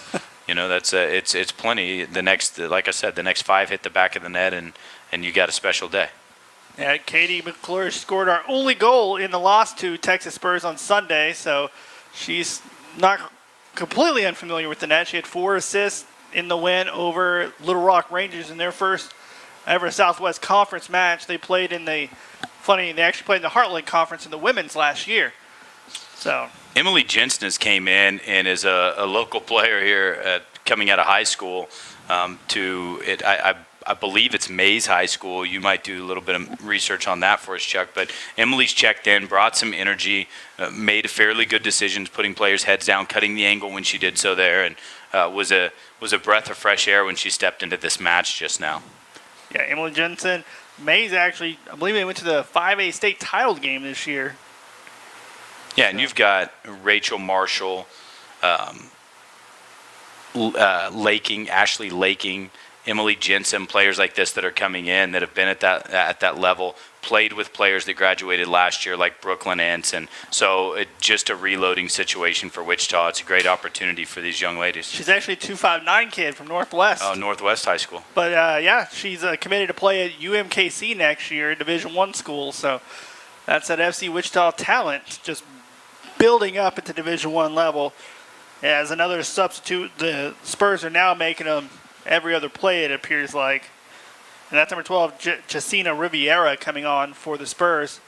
that's it's plenty. The next, like I said, the next 5 hit the back of the net, and you got a special day. Yeah, Katie McClure scored our only goal in the loss to Texas Spurs on Sunday, so she's not completely unfamiliar with the net. She had 4 assists, in the win over Little Rock Rangers in their first ever Southwest Conference match. They played in they actually played in the Heartland Conference in the women's last year. So Emily Jensen has came in and is a local player here coming out of high school I believe it's Mays High School. You might do a little bit of research on that for us, Chuck. But Emily's checked in, brought some energy, made fairly good decisions, putting players' heads down, cutting the angle when she did so there, and was a breath of fresh air when she stepped into this match just now. Yeah, Emily Jensen. Mays actually, I believe they went to the 5A state title game this year. Yeah, and you've got Rachel Marshall, Ashley Laking, Emily Jensen, players like this that are coming in that have been at that level, played with players that graduated last year like Brooklyn Anson. So just a reloading situation for Wichita. It's a great opportunity for these young ladies. She's actually a 259 kid from Northwest. Oh, Northwest High School. But yeah, she's committed to play at UMKC next year, Division I school. So that's that FC Wichita talent just building up at the Division I level. As another substitute, the Spurs are now making them every other play, it appears like. And that's number 12, Jacina Riviera, coming on for the Spurs.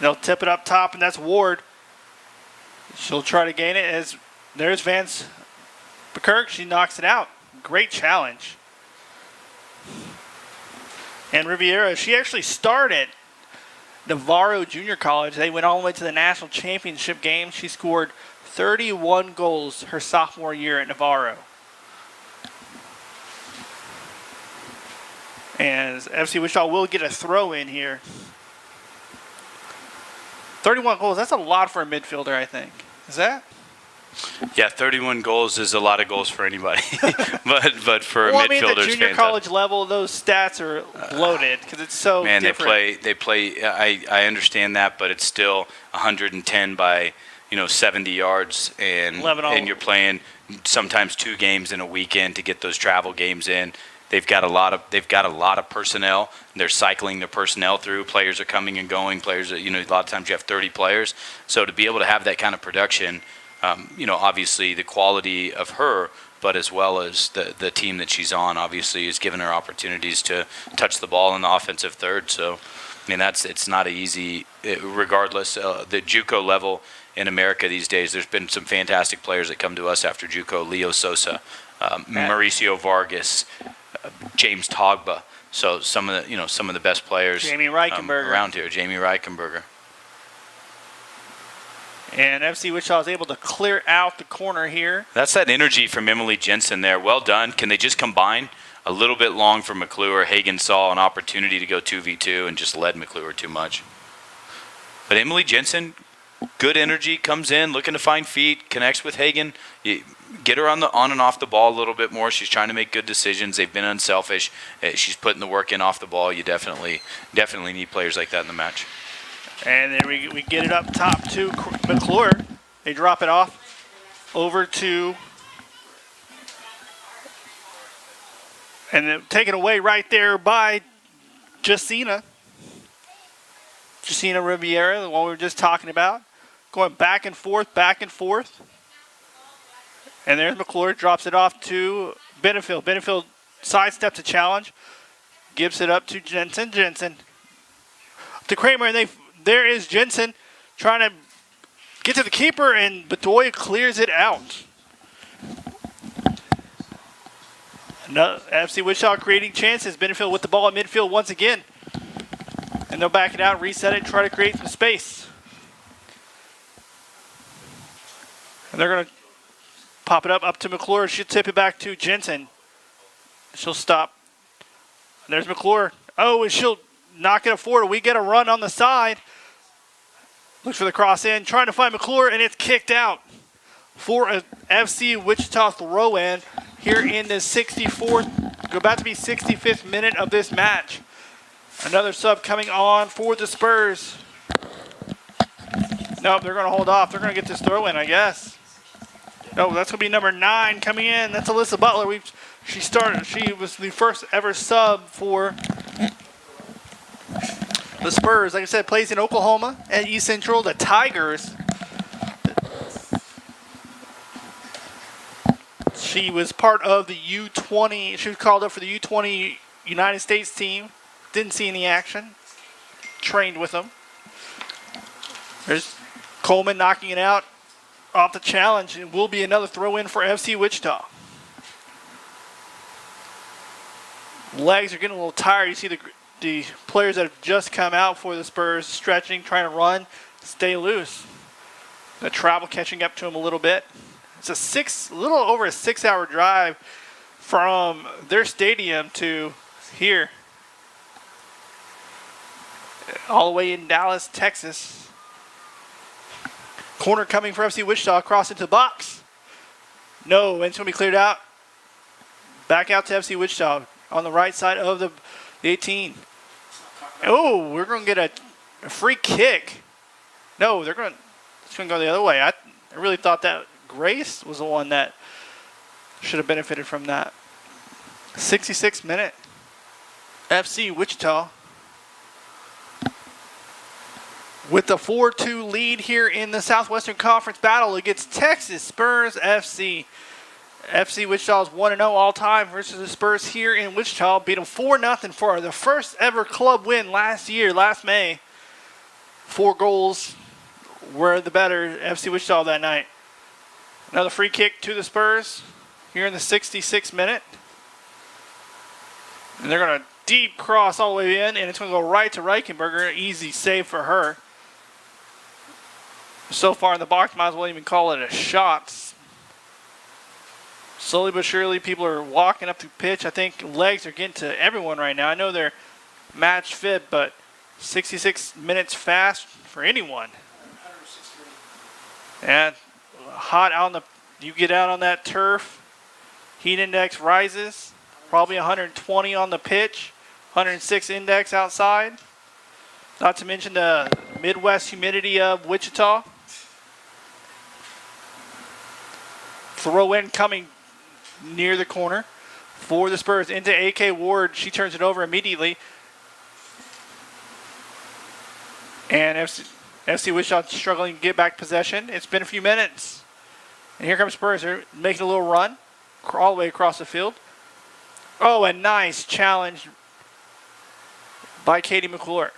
They'll tip it up top, and that's Ward. She'll try to gain it as there's Vance Bekirk. She knocks it out. Great challenge. And Riviera, she actually started Navarro Junior College. They went all the way to the national championship game. She scored 31 goals her sophomore year at Navarro. And FC Wichita will get a throw in here. 31 goals, that's a lot for a midfielder, I think. Is that? Yeah, 31 goals is a lot of goals for anybody. but for a midfielder, I mean, at the junior college level, those stats are bloated because it's so different. They play. I understand that, but it's still 110 by 70 yards, and you're playing sometimes 2 games in a weekend to get those travel games in. They've got a lot of personnel. They're cycling their personnel through. Players are coming and going. Players, a lot of times you have 30 players. So to be able to have that kind of production, obviously the quality of her, but as well as the team that she's on, obviously is giving her opportunities to touch the ball in the offensive third. So, I mean, it's not easy. Regardless, the JUCO level in America these days, there's been some fantastic players that come to us after JUCO. Leo Sosa, Mauricio Vargas, James Togba. So some of the best players Jamie Reichenberger around here. Jamie Reichenberger. And FC Wichita is able to clear out the corner here. That's that energy from Emily Jensen there. Well done. Can they just combine? A little bit long for McClure. Hagan saw an opportunity to go 2v2 and just led McClure too much. But Emily Jensen, good energy, comes in, looking to find feet, connects with Hagan. You get her on and off the ball a little bit more. She's trying to make good decisions. They've been unselfish. She's putting the work in off the ball. You definitely need players like that in the match. And then we get it up top to McClure. They drop it off over to, and then taken away right there by Jacina Riviera, the one we were just talking about. Going back and forth, back and forth. And there's McClure, drops it off to Benefield. Benefield sidesteps a challenge, gives it up to Jensen. Jensen to Kramer, and there is Jensen trying to get to the keeper, and Bedoya clears it out. FC Wichita creating chances. Benefield with the ball at midfield once again. And they'll back it out, reset it, try to create some space. And they're going to pop it up to McClure. She'll tip it back to Jensen. She'll stop. And there's McClure. Oh, and she'll knock it forward. We get a run on the side. Looks for the cross in, trying to find McClure, and it's kicked out for a FC Wichita throw-in here in the 64th, about to be 65th minute of this match. Another sub coming on for the Spurs. Nope, they're going to hold off. They're going to get this throw-in, I guess. No, that's going to be number 9 coming in. That's Alyssa Butler. She was the first ever sub for the Spurs. Like I said, plays in Oklahoma at East Central. The Tigers. She was part of the U20. She was called up for the U20 United States team. Didn't see any action. Trained with them. There's Coleman knocking it out off the challenge. It will be another throw-in for FC Wichita. Legs are getting a little tired. You see the players that have just come out for the Spurs stretching, trying to run, stay loose. The travel catching up to them a little bit. It's a little over a 6-hour drive from their stadium to here. All the way in Dallas, Texas. Corner coming for FC Wichita, across into the box. No, and it's going to be cleared out. Back out to FC Wichita on the right side of the 18. Oh, we're going to get a free kick. No, it's going to go the other way. I really thought that Grace was the one that should have benefited from that. 66 minute. FC Wichita with the 4-2 lead here in the Southwestern Conference battle against Texas Spurs FC. FC Wichita is 1-0 all time versus the Spurs here in Wichita. Beat them 4-0 for the first ever club win last May. 4 goals were the better FC Wichita that night. Another free kick to the Spurs here in the 66th minute. And they're going to deep cross all the way in, and it's going to go right to Reichenberger. Easy save for her. So far in the box, might as well even call it a shot. Slowly but surely, people are walking up the pitch. I think legs are getting to everyone right now. I know they're match fit, but 66 minutes fast for anyone. And hot out on the, you get out on that turf, heat index rises, probably 120 on the pitch, 106 index outside. Not to mention the Midwest humidity of Wichita. Throw in coming near the corner for the Spurs into AK Ward. She turns it over immediately. And FC Wichita struggling to get back possession. It's been a few minutes. And here comes Spurs. They're making a little run all the way across the field. Oh, a nice challenge by Katie McClure.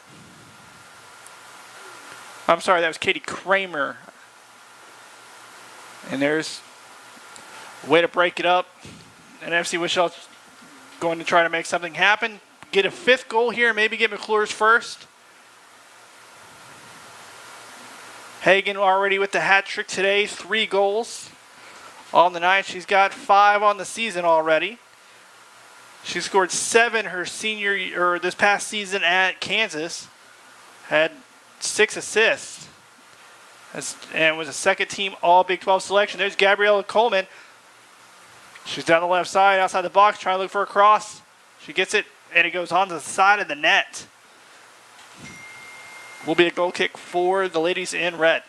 I'm sorry, that was Katie Kramer. And there's a way to break it up. And FC Wichita's going to try to make something happen. Get a 5th goal here, maybe get McClure's first. Hagen already with the hat trick today, 3 goals on the night. She's got 5 on the season already. She scored 7 her this past season at Kansas. Had 6 assists. And was a second team all Big 12 selection. There's Gabriella Coleman. She's down the left side, outside the box, trying to look for a cross. She gets it, and it goes on to the side of the net. Will be a goal kick for the ladies in red.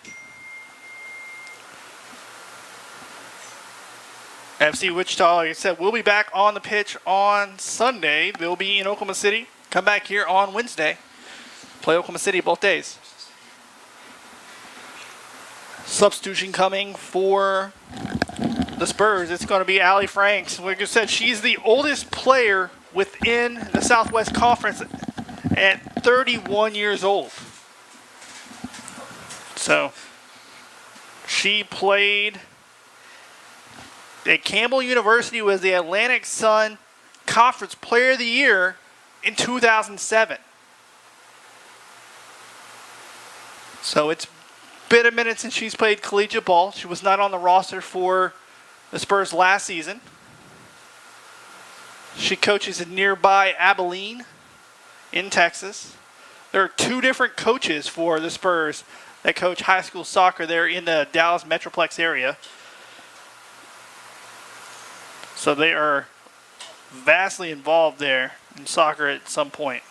FC Wichita, like I said, will be back on the pitch on Sunday. They'll be in Oklahoma City. Come back here on Wednesday. Play Oklahoma City both days. Substitution coming for the Spurs. It's going to be Allie Franks. Like I said, she's the oldest player within the Southwest Conference at 31 years old. So she played at Campbell University, was the Atlantic Sun Conference Player of the Year in 2007. So it's been a minute since she's played collegiate ball. She was not on the roster for the Spurs last season. She coaches in nearby Abilene in Texas. There are 2 different coaches for the Spurs that coach high school soccer there in the Dallas Metroplex area. So they are vastly involved there in soccer at some point.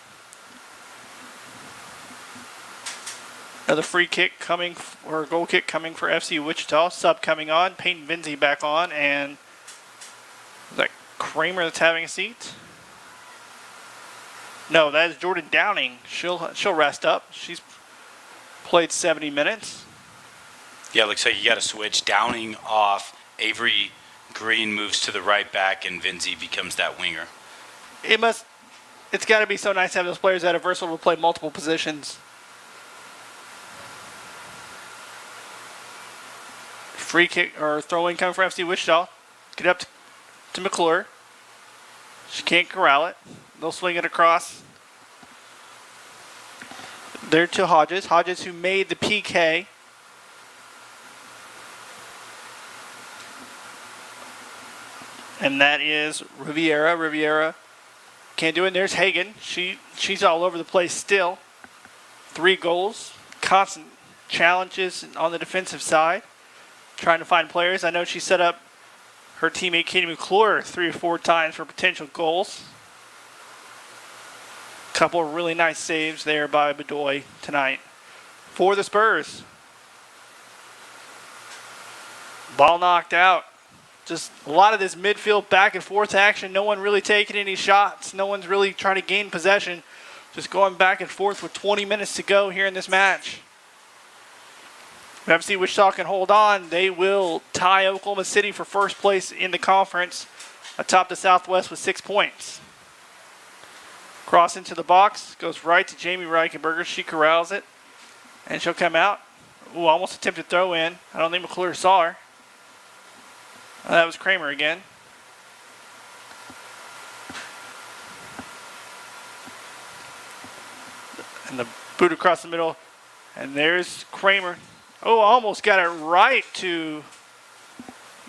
Another free kick coming, or goal kick coming for FC Wichita. Sub coming on. Peyton Vinzi back on. And is that Kramer that's having a seat? No, that is Jordan Downing. She'll rest up. She's played 70 minutes. Yeah, looks like you got to switch Downing off. Avery Green moves to the right back, and Vinzi becomes that winger. It's got to be so nice to have those players that are versatile to play multiple positions. Free kick or throw-in coming for FC Wichita. Get up to McClure. She can't corral it. They'll swing it across. There to Hodges. Hodges, who made the PK. And that is Riviera. Riviera can't do it. There's Hagan. She's all over the place still. 3 goals. Constant challenges on the defensive side. Trying to find players. I know she set up her teammate Katie McClure 3 or 4 times for potential goals. Couple of really nice saves there by Bedoy tonight for the Spurs. Ball knocked out. Just a lot of this midfield back and forth action. No one really taking any shots. No one's really trying to gain possession. Just going back and forth with 20 minutes to go here in this match. If FC Wichita can hold on, they will tie Oklahoma City for first place in the conference atop the Southwest with 6 points. Cross into the box, goes right to Jamie Reichenberger. She corrals it, and she'll come out. Ooh, almost attempted throw in. I don't think McClure saw her. That was Kramer again. And the boot across the middle, and there's Kramer. Oh, almost got it right to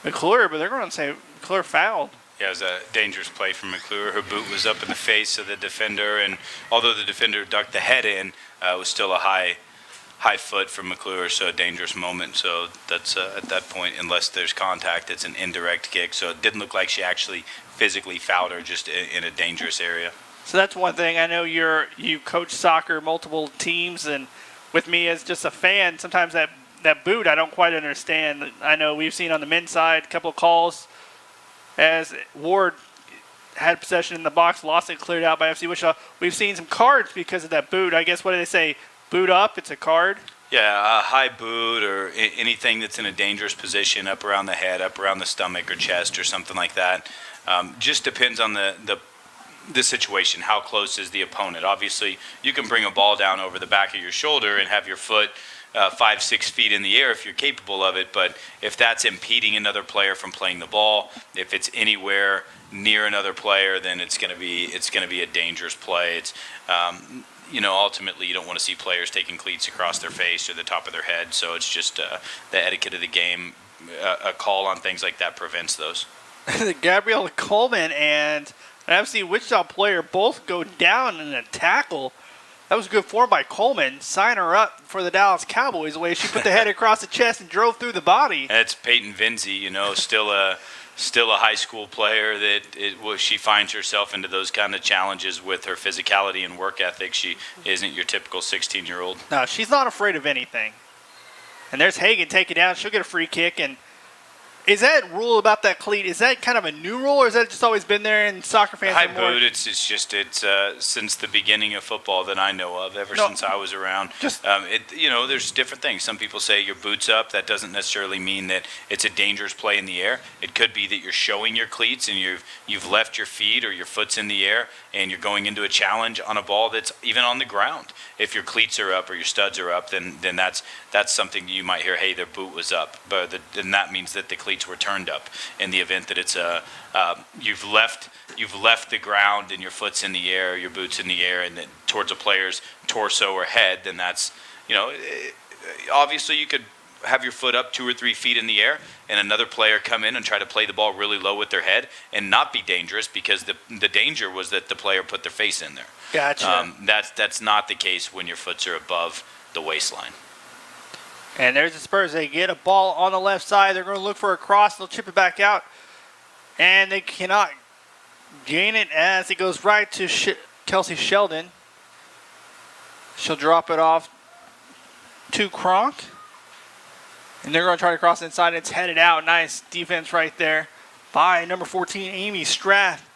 McClure, but they're going to say McClure fouled. Yeah, it was a dangerous play from McClure. Her boot was up in the face of the defender, and although the defender ducked the head in, it was still a high foot from McClure, so a dangerous moment. So that's at that point, unless there's contact, it's an indirect kick. So it didn't look like she actually physically fouled her, just in a dangerous area. So that's one thing. I know you coach soccer, multiple teams, and with me as just a fan, sometimes that boot I don't quite understand. I know we've seen on the men's side a couple of calls as Ward had possession in the box, lost it, cleared out by FC Wichita. We've seen some cards because of that boot. I guess, what do they say? Boot up, it's a card? Yeah, a high boot or anything that's in a dangerous position, up around the head, up around the stomach or chest or something like that. Just depends on the situation. How close is the opponent? Obviously, you can bring a ball down over the back of your shoulder and have your foot 5-6 feet in the air if you're capable of it, but if that's impeding another player from playing the ball, if it's anywhere near another player, then it's going to be a dangerous play. It's ultimately you don't want to see players taking cleats across their face or the top of their head, so it's just the etiquette of the game. A call on things like that prevents those. Gabriella Coleman and an FC Wichita player both go down in a tackle. That was good form by Coleman. Sign her up for the Dallas Cowboys the way she put the head across the chest and drove through the body. That's Peyton Vinzi, still a high school player she finds herself into those kind of challenges with her physicality and work ethic. She isn't your typical 16-year-old. No, she's not afraid of anything. And there's Hagan taking down. She'll get a free kick. And is that rule about that cleat, is that kind of a new rule, or has that just always been there and soccer fans high are more? Boot, it's since the beginning of football that I know of, since I was around. There's different things. Some people say your boot's up. That doesn't necessarily mean that it's a dangerous play in the air. It could be that you're showing your cleats and you've left your feet or your foot's in the air and you're going into a challenge on a ball that's even on the ground. If your cleats are up or your studs are up, then that's something you might hear, hey, their boot was up. But then that means that the cleats were turned up. In the event that it's you've left the ground and your foot's in the air, your boot's in the air, and then towards a player's torso or head, then that's obviously you could have your foot up 2 or 3 feet in the air and another player come in and try to play the ball really low with their head and not be dangerous, because the danger was that the player put their face in there. Gotcha. That's not the case when your foots are above the waistline. And there's the Spurs. They get a ball on the left side. They're going to look for a cross. They'll chip it back out. And they cannot gain it as it goes right to Kelsey Sheldon. She'll drop it off to Kronk. And they're going to try to cross inside. It's headed out. Nice defense right there by number 14, Amy Strath.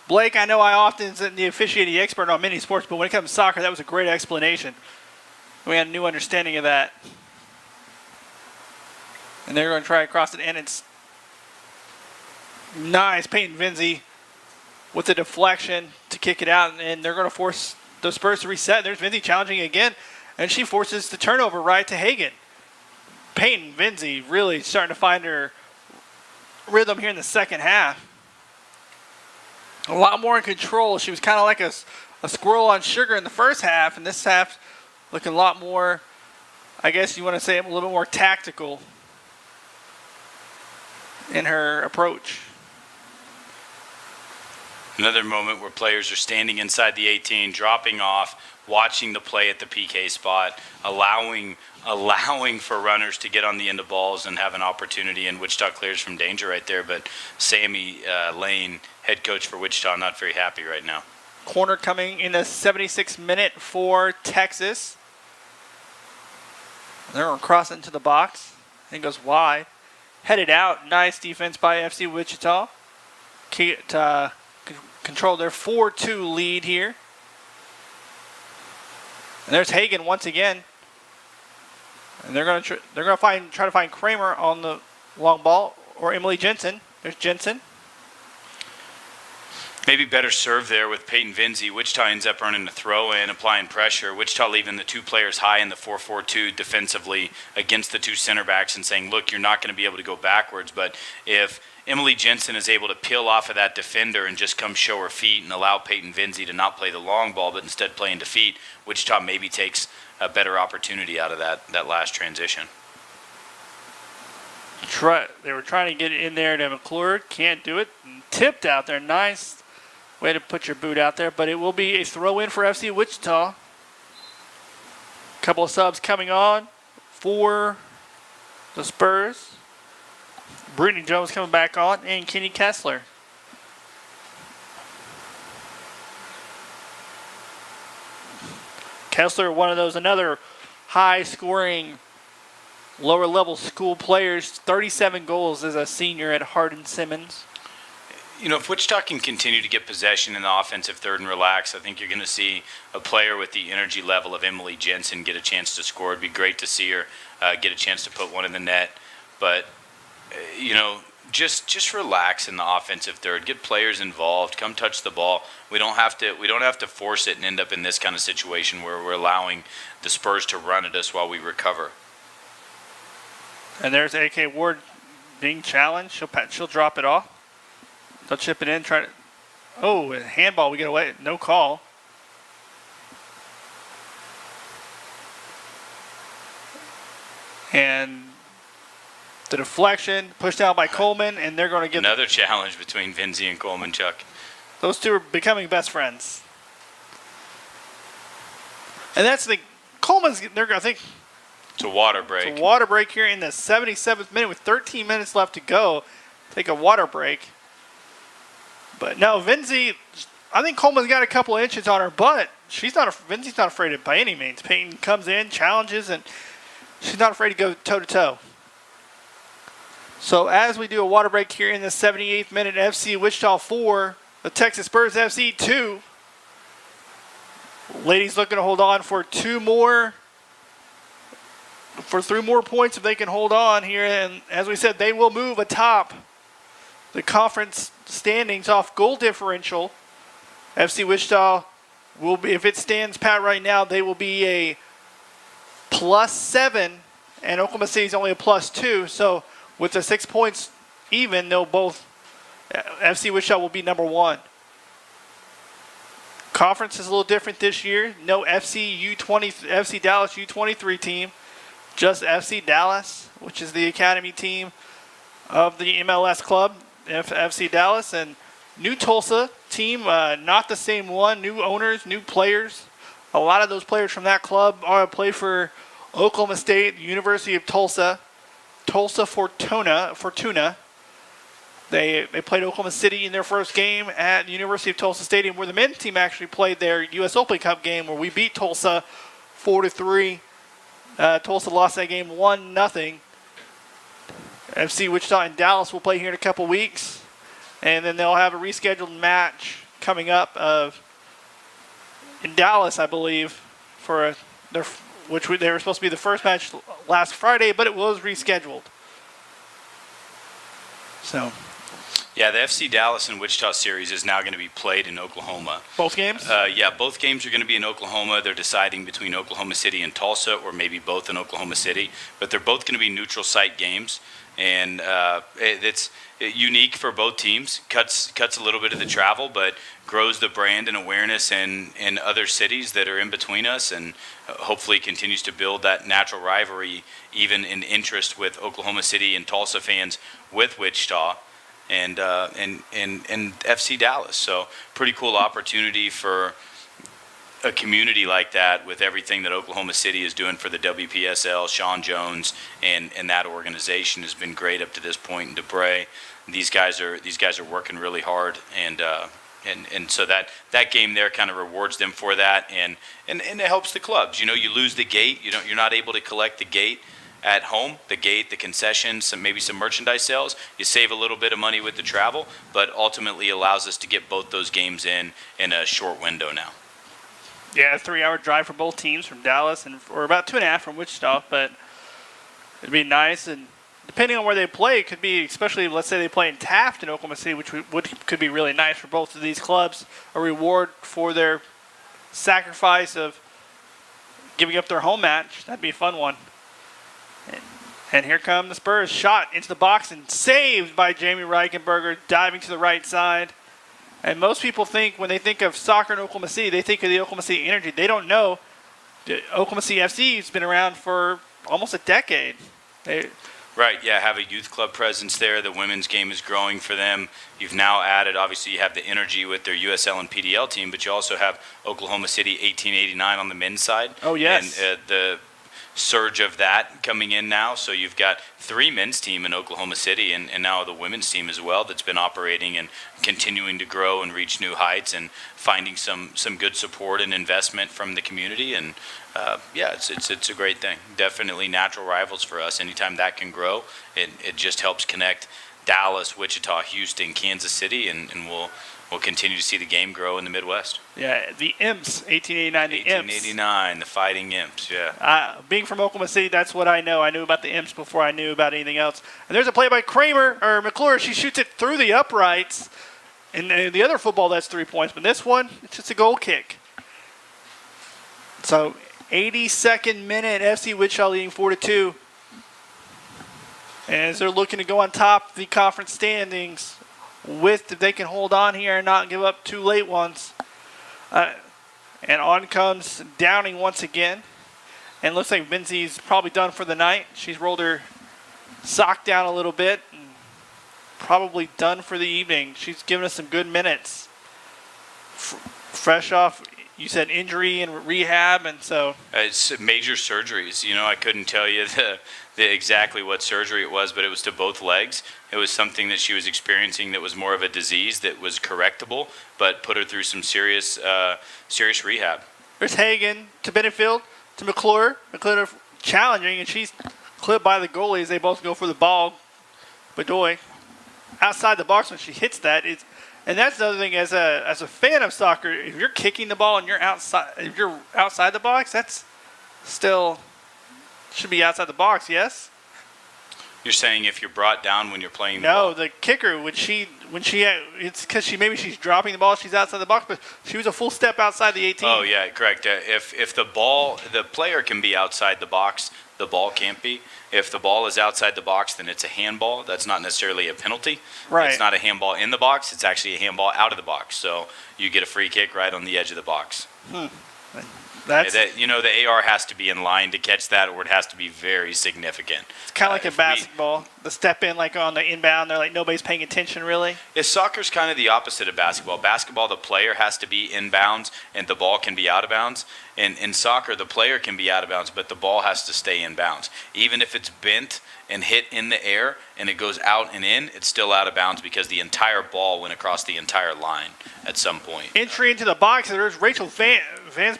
Blake, I know I often am the officiating expert on many sports, but when it comes to soccer, that was a great explanation. We had a new understanding of that. And they're going to try to cross it, and it's Nice, Peyton Vinzi with the deflection to kick it out, and they're going to force the Spurs to reset. There's Vinzi challenging again, and she forces the turnover right to Hagan. Peyton Vinzi really starting to find her rhythm here in the second half. A lot more in control. She was kind of like a squirrel on sugar in the first half, and this half looking a lot more, I guess you want to say, a little bit more tactical in her approach. Another moment where players are standing inside the 18, dropping off, watching the play at the PK spot, allowing for runners to get on the end of balls and have an opportunity, and Wichita clears from danger right there. But Sammy Lane, head coach for Wichita, not very happy right now. Corner coming in the 76th minute for Texas. They're going to cross into the box. It goes wide. Headed out. Nice defense by FC Wichita. Control their 4-2 lead here. And there's Hagan once again. And they're going to try to find Kramer on the long ball, or Emily Jensen. There's Jensen. Maybe better serve there with Peyton Vinzi. Wichita ends up earning a throw-in, applying pressure. Wichita leaving the two players high in the 4-4-2 defensively against the two center backs and saying, look, you're not going to be able to go backwards. But if Emily Jensen is able to peel off of that defender and just come show her feet and allow Peyton Vinzi to not play the long ball but instead play into feet, Wichita maybe takes a better opportunity out of that last transition. They were trying to get it in there to McClure. Can't do it. Tipped out there. Nice way to put your boot out there, but it will be a throw-in for FC Wichita. Couple of subs coming on for the Spurs. Brittany Jones coming back on, and Kenny Kessler. Kessler, one of those, another high-scoring, lower-level school players. 37 goals as a senior at Hardin-Simmons. You know, if Wichita can continue to get possession in the offensive third and relax, I think you're going to see a player with the energy level of Emily Jensen get a chance to score. It'd be great to see her get a chance to put one in the net. But, you know, just relax in the offensive third. Get players involved. Come touch the ball. We don't have to force it and end up in this kind of situation where we're allowing the Spurs to run at us while we recover. And there's A.K. Ward being challenged. She'll drop it off. They'll chip it in, try to. Oh, handball, we get away. No call. And the deflection pushed out by Coleman, and they're going to get another challenge between Vinzi and Coleman, Chuck. Those two are becoming best friends. And that's the Coleman's. I think it's a water break. It's a water break here in the 77th minute with 13 minutes left to go. Take a water break. But no, Vinzi, I think Coleman's got a couple of inches on her butt. Vinzi's not afraid of by any means. Peyton comes in, challenges, and she's not afraid to go toe-to-toe. So as we do a water break here in the 78th minute, FC Wichita 4, the Texas Spurs FC 2. Ladies looking to hold on for 3 more points if they can hold on here. And as we said, they will move atop the conference standings off goal differential. FC Wichita will be, if it stands pat right now, they will be a +7, and Oklahoma City's only a +2. So with the 6 points even, they'll both, FC Wichita will be number 1. Conference is a little different this year. No FC Dallas U23 team, just FC Dallas, which is the academy team of the MLS club. FC Dallas, and new Tulsa team, not the same one. New owners, new players. A lot of those players from that club play for Oklahoma State, University of Tulsa, Tulsa Fortuna. They played Oklahoma City in their first game at the University of Tulsa Stadium, where the men's team actually played their U.S. Open Cup game, where we beat Tulsa 4-3. Tulsa lost that game 1-0. FC Wichita and Dallas will play here in a couple weeks, and then they'll have a rescheduled match coming up in Dallas, I believe, for they were supposed to be the first match last Friday, but it was rescheduled. So Yeah, the FC Dallas and Wichita series is now going to be played in Oklahoma. Both games? Yeah, both games are going to be in Oklahoma. They're deciding between Oklahoma City and Tulsa, or maybe both in Oklahoma City. But they're both going to be neutral site games, and it's unique for both teams. Cuts a little bit of the travel, but grows the brand and awareness in other cities that are in between us, and hopefully continues to build that natural rivalry, even in interest with Oklahoma City and Tulsa fans with Wichita. And FC Dallas. So pretty cool opportunity for a community like that, with everything that Oklahoma City is doing for the WPSL. Sean Jones and that organization has been great up to this point. And DeBray, these guys are working really hard, and so that game there kind of rewards them for that, and it helps the clubs. You know, you lose the gate, you're not able to collect the gate at home, the gate, the concessions, maybe some merchandise sales. You save a little bit of money with the travel, but ultimately allows us to get both those games in a short window now. Yeah, a 3-hour drive for both teams from Dallas, or about 2.5 from Wichita, but it'd be nice. And depending on where they play, it could be, especially let's say they play in Taft in Oklahoma City, which could be really nice for both of these clubs, a reward for their sacrifice of giving up their home match. That'd be a fun one. And here come the Spurs. Shot into the box and saved by Jamie Reichenberger, diving to the right side. And most people think, when they think of soccer in Oklahoma City, they think of the Oklahoma City Energy. They don't know the Oklahoma City FC has been around for almost a decade. Right, yeah, have a youth club presence there. The women's game is growing for them. You've now added, obviously, you have the Energy with their USL and PDL team, but you also have Oklahoma City 1889 on the men's side. Oh, yes. And the surge of that coming in now. So you've got 3 men's team in Oklahoma City, and now the women's team as well, that's been operating and continuing to grow and reach new heights, and finding some good support and investment from the community. And yeah, it's a great thing. Definitely natural rivals for us. Anytime that can grow, it just helps connect Dallas, Wichita, Houston, Kansas City, and we'll continue to see the game grow in the Midwest. Yeah, the Imps, 1889, the 1889, the Fighting Imps, yeah. Being from Oklahoma City, that's what I know. I knew about the Imps before I knew about anything else. And there's a play by McClure. She shoots it through the uprights. And the other football, that's 3 points. But this one, it's just a goal kick. So, 82nd minute, FC Wichita leading 4-2. As they're looking to go on top of the conference standings, if they can hold on here and not give up 2 late ones. And on comes Downing once again. And looks like Vinzi's probably done for the night. She's rolled her sock down a little bit. And probably done for the evening. She's given us some good minutes. Fresh off, you said, injury and rehab, and so... It's major surgeries. You know, I couldn't tell you exactly what surgery it was, but it was to both legs. It was something that she was experiencing that was more of a disease that was correctable, but put her through some serious rehab. There's Hagan to Benefield to McClure. McClure challenging, and she's clipped by the goalies. They both go for the ball. Bedoy outside the box when she hits that. And that's the other thing, as a fan of soccer, if you're kicking the ball and you're outside the box, that's still should be outside the box, yes? You're saying if you're brought down when you're playing the ball? ball? The kicker, it's because she's dropping the ball, she's outside the box, but she was a full step outside the 18. Oh, yeah, correct. If the player can be outside the box, the ball can't be. If the ball is outside the box, then it's a handball. That's not necessarily a penalty. Right. It's not a handball in the box. It's actually a handball out of the box. So you get a free kick right on the edge of the box. The AR has to be in line to catch that, or it has to be very significant. It's kind of like a basketball. The step in, like on the inbound, they're like nobody's paying attention really. Soccer's kind of the opposite of basketball. Basketball, the player has to be inbounds and the ball can be out of bounds. In soccer, the player can be out of bounds, but the ball has to stay in bounds. Even if it's bent and hit in the air and it goes out and in, it's still out of bounds because the entire ball went across the entire line at some point. Entry into the box, there's Rachel Van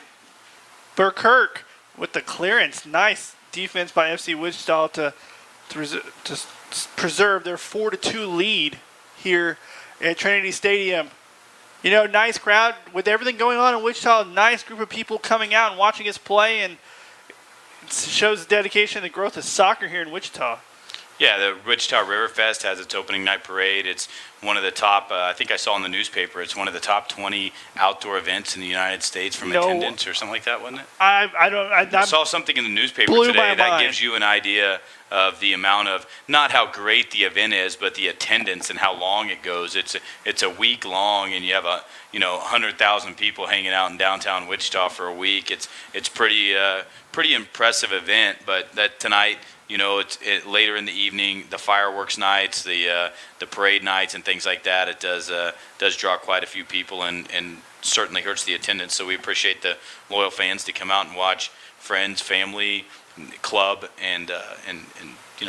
Burkirk with the clearance. Nice defense by FC Wichita to preserve their 4-2 lead here at Trinity Stadium. You know, nice crowd with everything going on in Wichita. Nice group of people coming out and watching us play, and it shows the dedication and the growth of soccer here in Wichita. Yeah, the Wichita River Fest has its opening night parade. It's one of the top, I think I saw in the newspaper, it's one of the top 20 outdoor events in the United States from attendance or something like that, wasn't it? I saw something in the newspaper blew today my that mind. gives you an idea of the amount of, not how great the event is, but the attendance and how long it goes. It's a week long, and you have 100,000 people hanging out in downtown Wichita for a week. It's pretty impressive event. But that tonight, it's later in the evening, the fireworks nights, the parade nights, and things like that. It does draw quite a few people, and certainly hurts the attendance. So we appreciate the loyal fans to come out and watch friends, family, club, and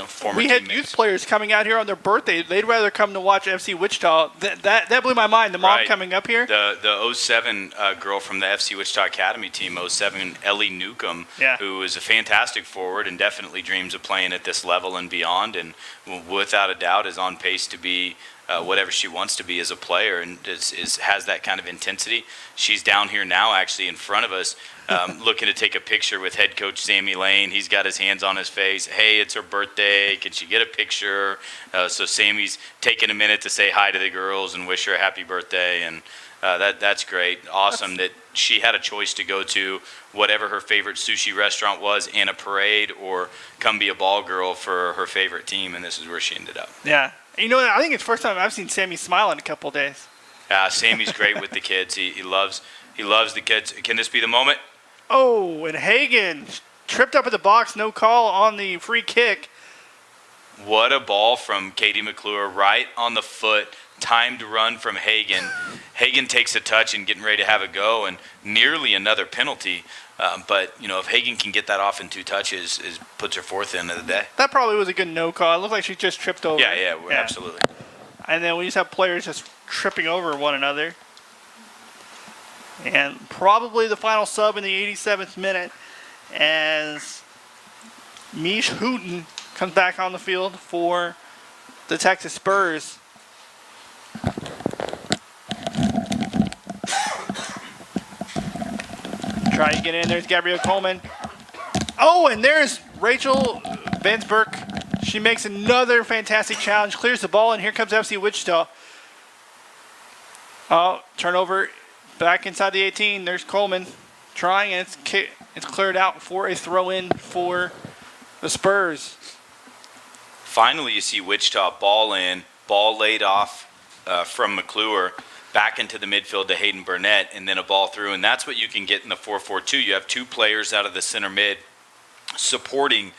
former We had teammates. youth players coming out here on their birthday. They'd rather come to watch FC Wichita. That blew my mind. The mom Right. coming up here. The 07 girl from the FC Wichita Academy team, 07 Ellie Newcomb, Yeah. who is a fantastic forward and definitely dreams of playing at this level and beyond, and without a doubt is on pace to be whatever she wants to be as a player, and has that kind of intensity. She's down here now actually in front of us, looking to take a picture with head coach Sammy Lane. He's got his hands on his face. Hey, it's her birthday. Can she get a picture? So Sammy's taking a minute to say hi to the girls and wish her a happy birthday, and that's great. Awesome that she had a choice to go to whatever her favorite sushi restaurant was and a parade, or come be a ball girl for her favorite team, and this is where she ended up. Yeah. I think it's the first time I've seen Sammy smile in a couple of days. Sammy's great with the kids. He loves the kids. Can this be the moment? Oh, and Hagen tripped up at the box, no call on the free kick. What a ball from Katie McClure, right on the foot. Timed run from Hagen. Hagen takes a touch and getting ready to have a go, and nearly another penalty. But if Hagen can get that off in 2 touches, puts her fourth in of the day. That probably was a good no call. It looked like she just tripped over. Yeah, absolutely. And then we just have players just tripping over one another. And probably the final sub in the 87th minute as Mish Hooten comes back on the field for the Texas Spurs. Trying to get in. There's Gabrielle Coleman. Oh, and there's Rachel Vansberg. She makes another fantastic challenge, clears the ball, and here comes FC Wichita. Oh, turnover back inside the 18. There's Coleman trying, and it's cleared out for a throw-in for the Spurs. Finally, you see Wichita ball in, ball laid off from McClure, back into the midfield to Hayden Burnett, and then a ball through. And that's what you can get in the 4-4-2. You have 2 players out of the center mid supporting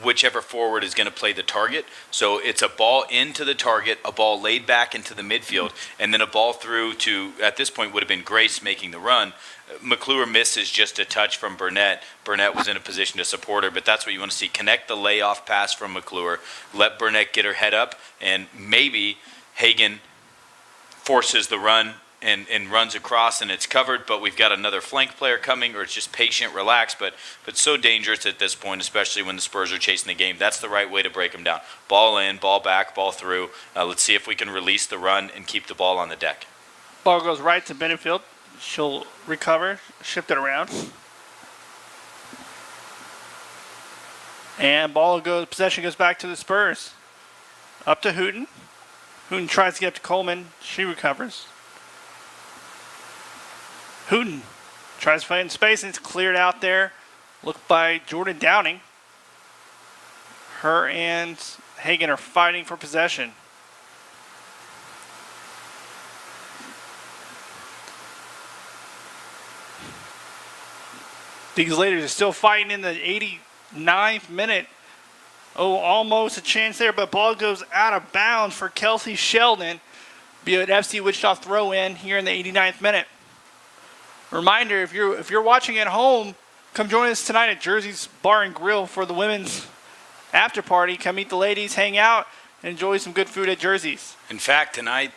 whichever forward is going to play the target. So it's a ball into the target, a ball laid back into the midfield, and then a ball through to, at this point, would have been Grace making the run. McClure misses just a touch from Burnett. Burnett was in a position to support her, but that's what you want to see. Connect the layoff pass from McClure. Let Burnett get her head up, and maybe Hagen forces the run and runs across, and it's covered, but we've got another flank player coming, or it's just patient, relax, but so dangerous at this point, especially when the Spurs are chasing the game. That's the right way to break them down. Ball in, ball back, ball through. Let's see if we can release the run and keep the ball on the deck. Ball goes right to Benefield. She'll recover, shift it around. And possession goes back to the Spurs. Up to Hooten. Hooten tries to get up to Coleman. She recovers. Hooten tries to play in space, and it's cleared out there. Looked by Jordan Downing. Her and Hagen are fighting for possession. These Laters are still fighting in the 89th minute. Oh, almost a chance there, but ball goes out of bounds for Kelsey Sheldon. Be an FC Wichita throw-in here in the 89th minute. Reminder, if you're watching at home, come join us tonight at Jersey's Bar and Grill for the women's after party. Come meet the ladies, hang out, and enjoy some good food at Jersey's. In fact, tonight,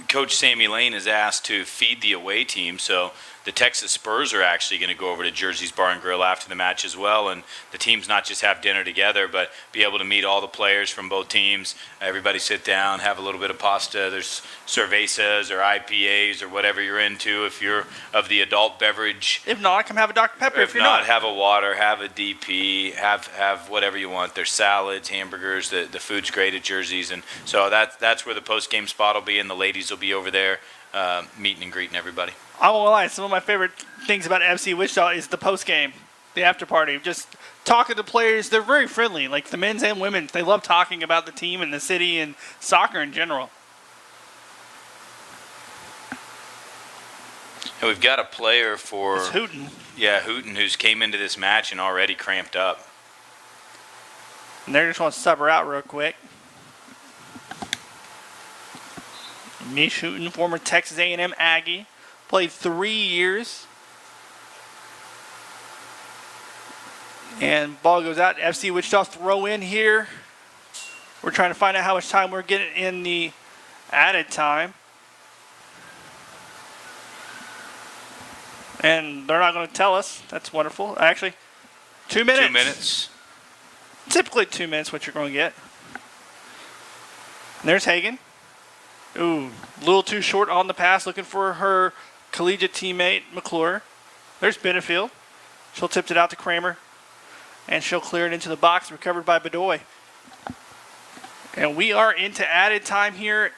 Coach Sammy Lane is asked to feed the away team, so the Texas Spurs are actually going to go over to Jersey's Bar and Grill after the match as well, and the teams not just have dinner together, but be able to meet all the players from both teams. Everybody sit down, have a little bit of pasta. There's cervezas or IPAs or whatever you're into. If you're of the adult beverage, If not, come have a Dr. Pepper. If you're not, have a water, have a DP, have whatever you want. There's salads, hamburgers. The food's great at Jersey's, and so that's where the post game spot will be, and the ladies will be over there meeting and greeting everybody. I won't lie. Some of my favorite things about FC Wichita is the post game, the after party. Just talking to players. They're very friendly, like the men's and women's. They love talking about the team and the city and soccer in general. And we've got a player for It's Hooten. Yeah, Hooten, who's came into this match and already cramped up. And they're just want to sub her out real quick. Mish Hooten, former Texas A&M Aggie, played 3 years. And ball goes out. FC Wichita throw in here. We're trying to find out how much time we're getting in the added time. And they're not going to tell us. That's wonderful. Actually, 2 minutes. 2 minutes. Typically 2 minutes what you're going to get. And there's Hagan. Ooh, a little too short on the pass, looking for her collegiate teammate, McClure. There's Benefield. She'll tip it out to Kramer. And she'll clear it into the box, recovered by Bedoy. And we are into added time here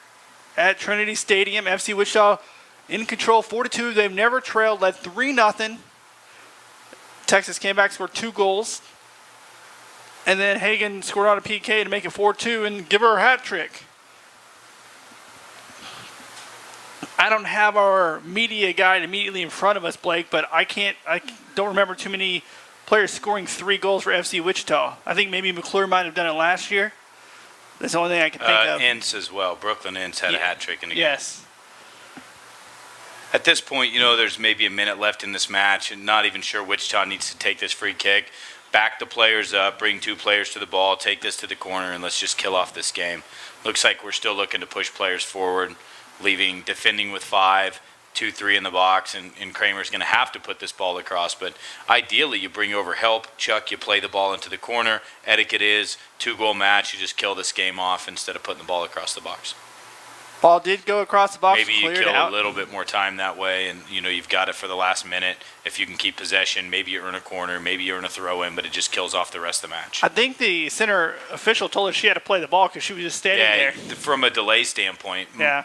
at Trinity Stadium. FC Wichita in control, 4-2. They've never trailed, led 3-0. Texas came back, scored 2 goals. And then Hagan scored on a PK to make it 4-2 and give her a hat trick. I don't have our media guide immediately in front of us, Blake, but I don't remember too many players scoring 3 goals for FC Wichita. I think maybe McClure might have done it last year. That's the only thing I can think of. Ince as well. Brooklyn Ince had a hat trick in the game. Yes. At this point, there's maybe a minute left in this match, and not even sure Wichita needs to take this free kick. Back the players up, bring 2 players to the ball, take this to the corner, and let's just kill off this game. Looks like we're still looking to push players forward, defending with 5, 2-3 in the box, and Kramer's going to have to put this ball across. But ideally, you bring over help. Chuck, you play the ball into the corner. Etiquette is 2-goal match. You just kill this game off instead of putting the ball across the box. Ball did go across the box. Maybe you cleared kill out. a little bit more time that way, and you've got it for the last minute. If you can keep possession, maybe you earn a corner, maybe you earn a throw-in, but it just kills off the rest of the match. I think the center official told her she had to play the ball because she was just standing there. From a delay standpoint, Yeah.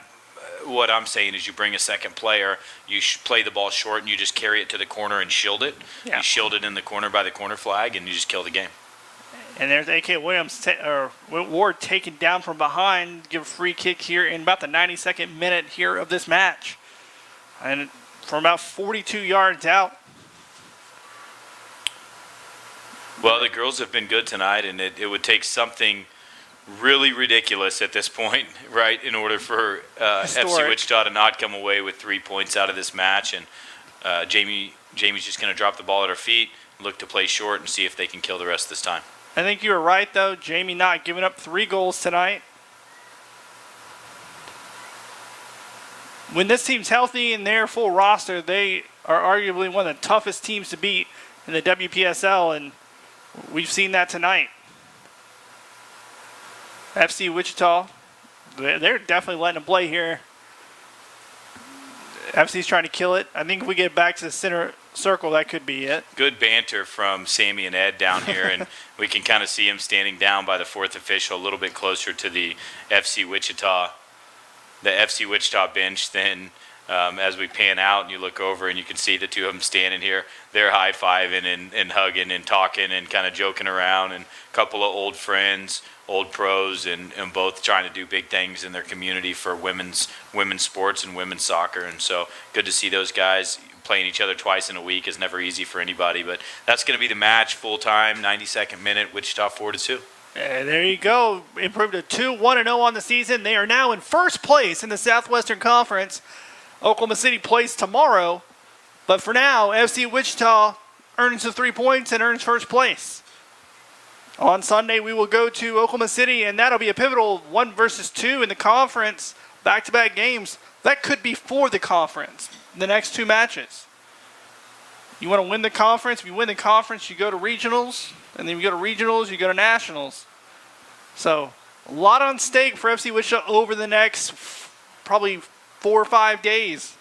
what I'm saying is you bring a second player, you play the ball short, and you just carry it to the corner and shield it. Yeah. You shield it in the corner by the corner flag, and you just kill the game. And there's A.K. Williams, Ward taken down from behind, give a free kick here in about the 92nd minute here of this match. And from about 42 yards out. Well, the girls have been good tonight, and it would take something really ridiculous at this point, right, in order for FC Wichita to not come away with 3 points out of this match. And Jamie's just going to drop the ball at her feet, look to play short, and see if they can kill the rest of this time. I think you were right, though. Jamie not giving up 3 goals tonight. When this team's healthy and they're full roster, they are arguably one of the toughest teams to beat in the WPSL, and we've seen that tonight. FC Wichita, they're definitely letting them play here. FC's trying to kill it. I think if we get back to the center circle, that could be it. Good banter from Sammy and Ed down here, and we can kind of see him standing down by the 4th official, a little bit closer to the FC Wichita bench than as we pan out and you look over and you can see the 2 of them standing here. They're high-fiving and hugging and talking and kind of joking around, and a couple of old friends, old pros, and both trying to do big things in their community for women's sports and women's soccer. And so good to see those guys. Playing each other twice in a week is never easy for anybody, but that's going to be the match, full-time, 92nd minute, Wichita 4-2. There you go. Improved to 2-1-0 on the season. They are now in first place in the Southwestern Conference. Oklahoma City plays tomorrow, but for now, FC Wichita earns the 3 points and earns first place. On Sunday, we will go to Oklahoma City, and that'll be a pivotal 1 versus 2 in the conference, back-to-back games. That could be for the conference, the next 2 matches. You want to win the conference. If you win the conference, you go to regionals. And then you go to regionals, you go to nationals. So, a lot on stake for FC Wichita over the next probably 4 or 5 days.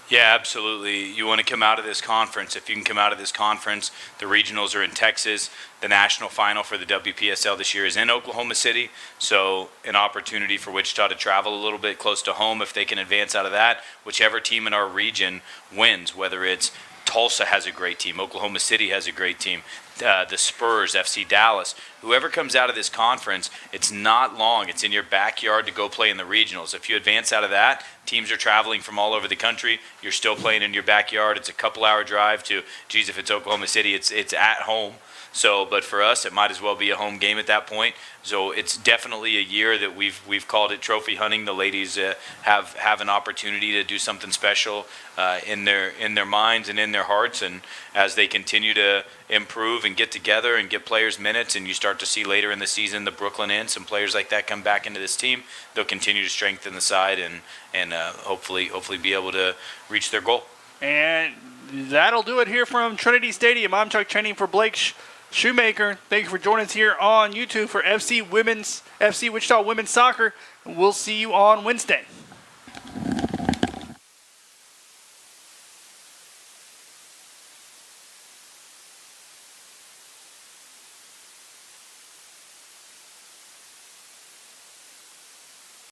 Yeah, absolutely. You want to come out of this conference. If you can come out of this conference, the regionals are in Texas. The national final for the WPSL this year is in Oklahoma City. So an opportunity for Wichita to travel a little bit close to home if they can advance out of that. Whichever team in our region wins, whether it's Tulsa has a great team, Oklahoma City has a great team, the Spurs, FC Dallas, whoever comes out of this conference, it's not long. It's in your backyard to go play in the regionals. If you advance out of that, teams are traveling from all over the country. You're still playing in your backyard. It's a couple-hour drive to, geez, if it's Oklahoma City, it's at home. So, but for us, it might as well be a home game at that point. So it's definitely a year that we've called it trophy hunting. The ladies have an opportunity to do something special in their minds and in their hearts, and as they continue to improve and get together and get players minutes, and you start to see later in the season the Brooklyn Ants and players like that come back into this team, they'll continue to strengthen the side and hopefully be able to reach their goal. And that'll do it here from Trinity Stadium. I'm Chuck Channing for Blake Shoemaker. Thank you for joining us here on YouTube for FC Wichita Women's Soccer. We'll see you on Wednesday.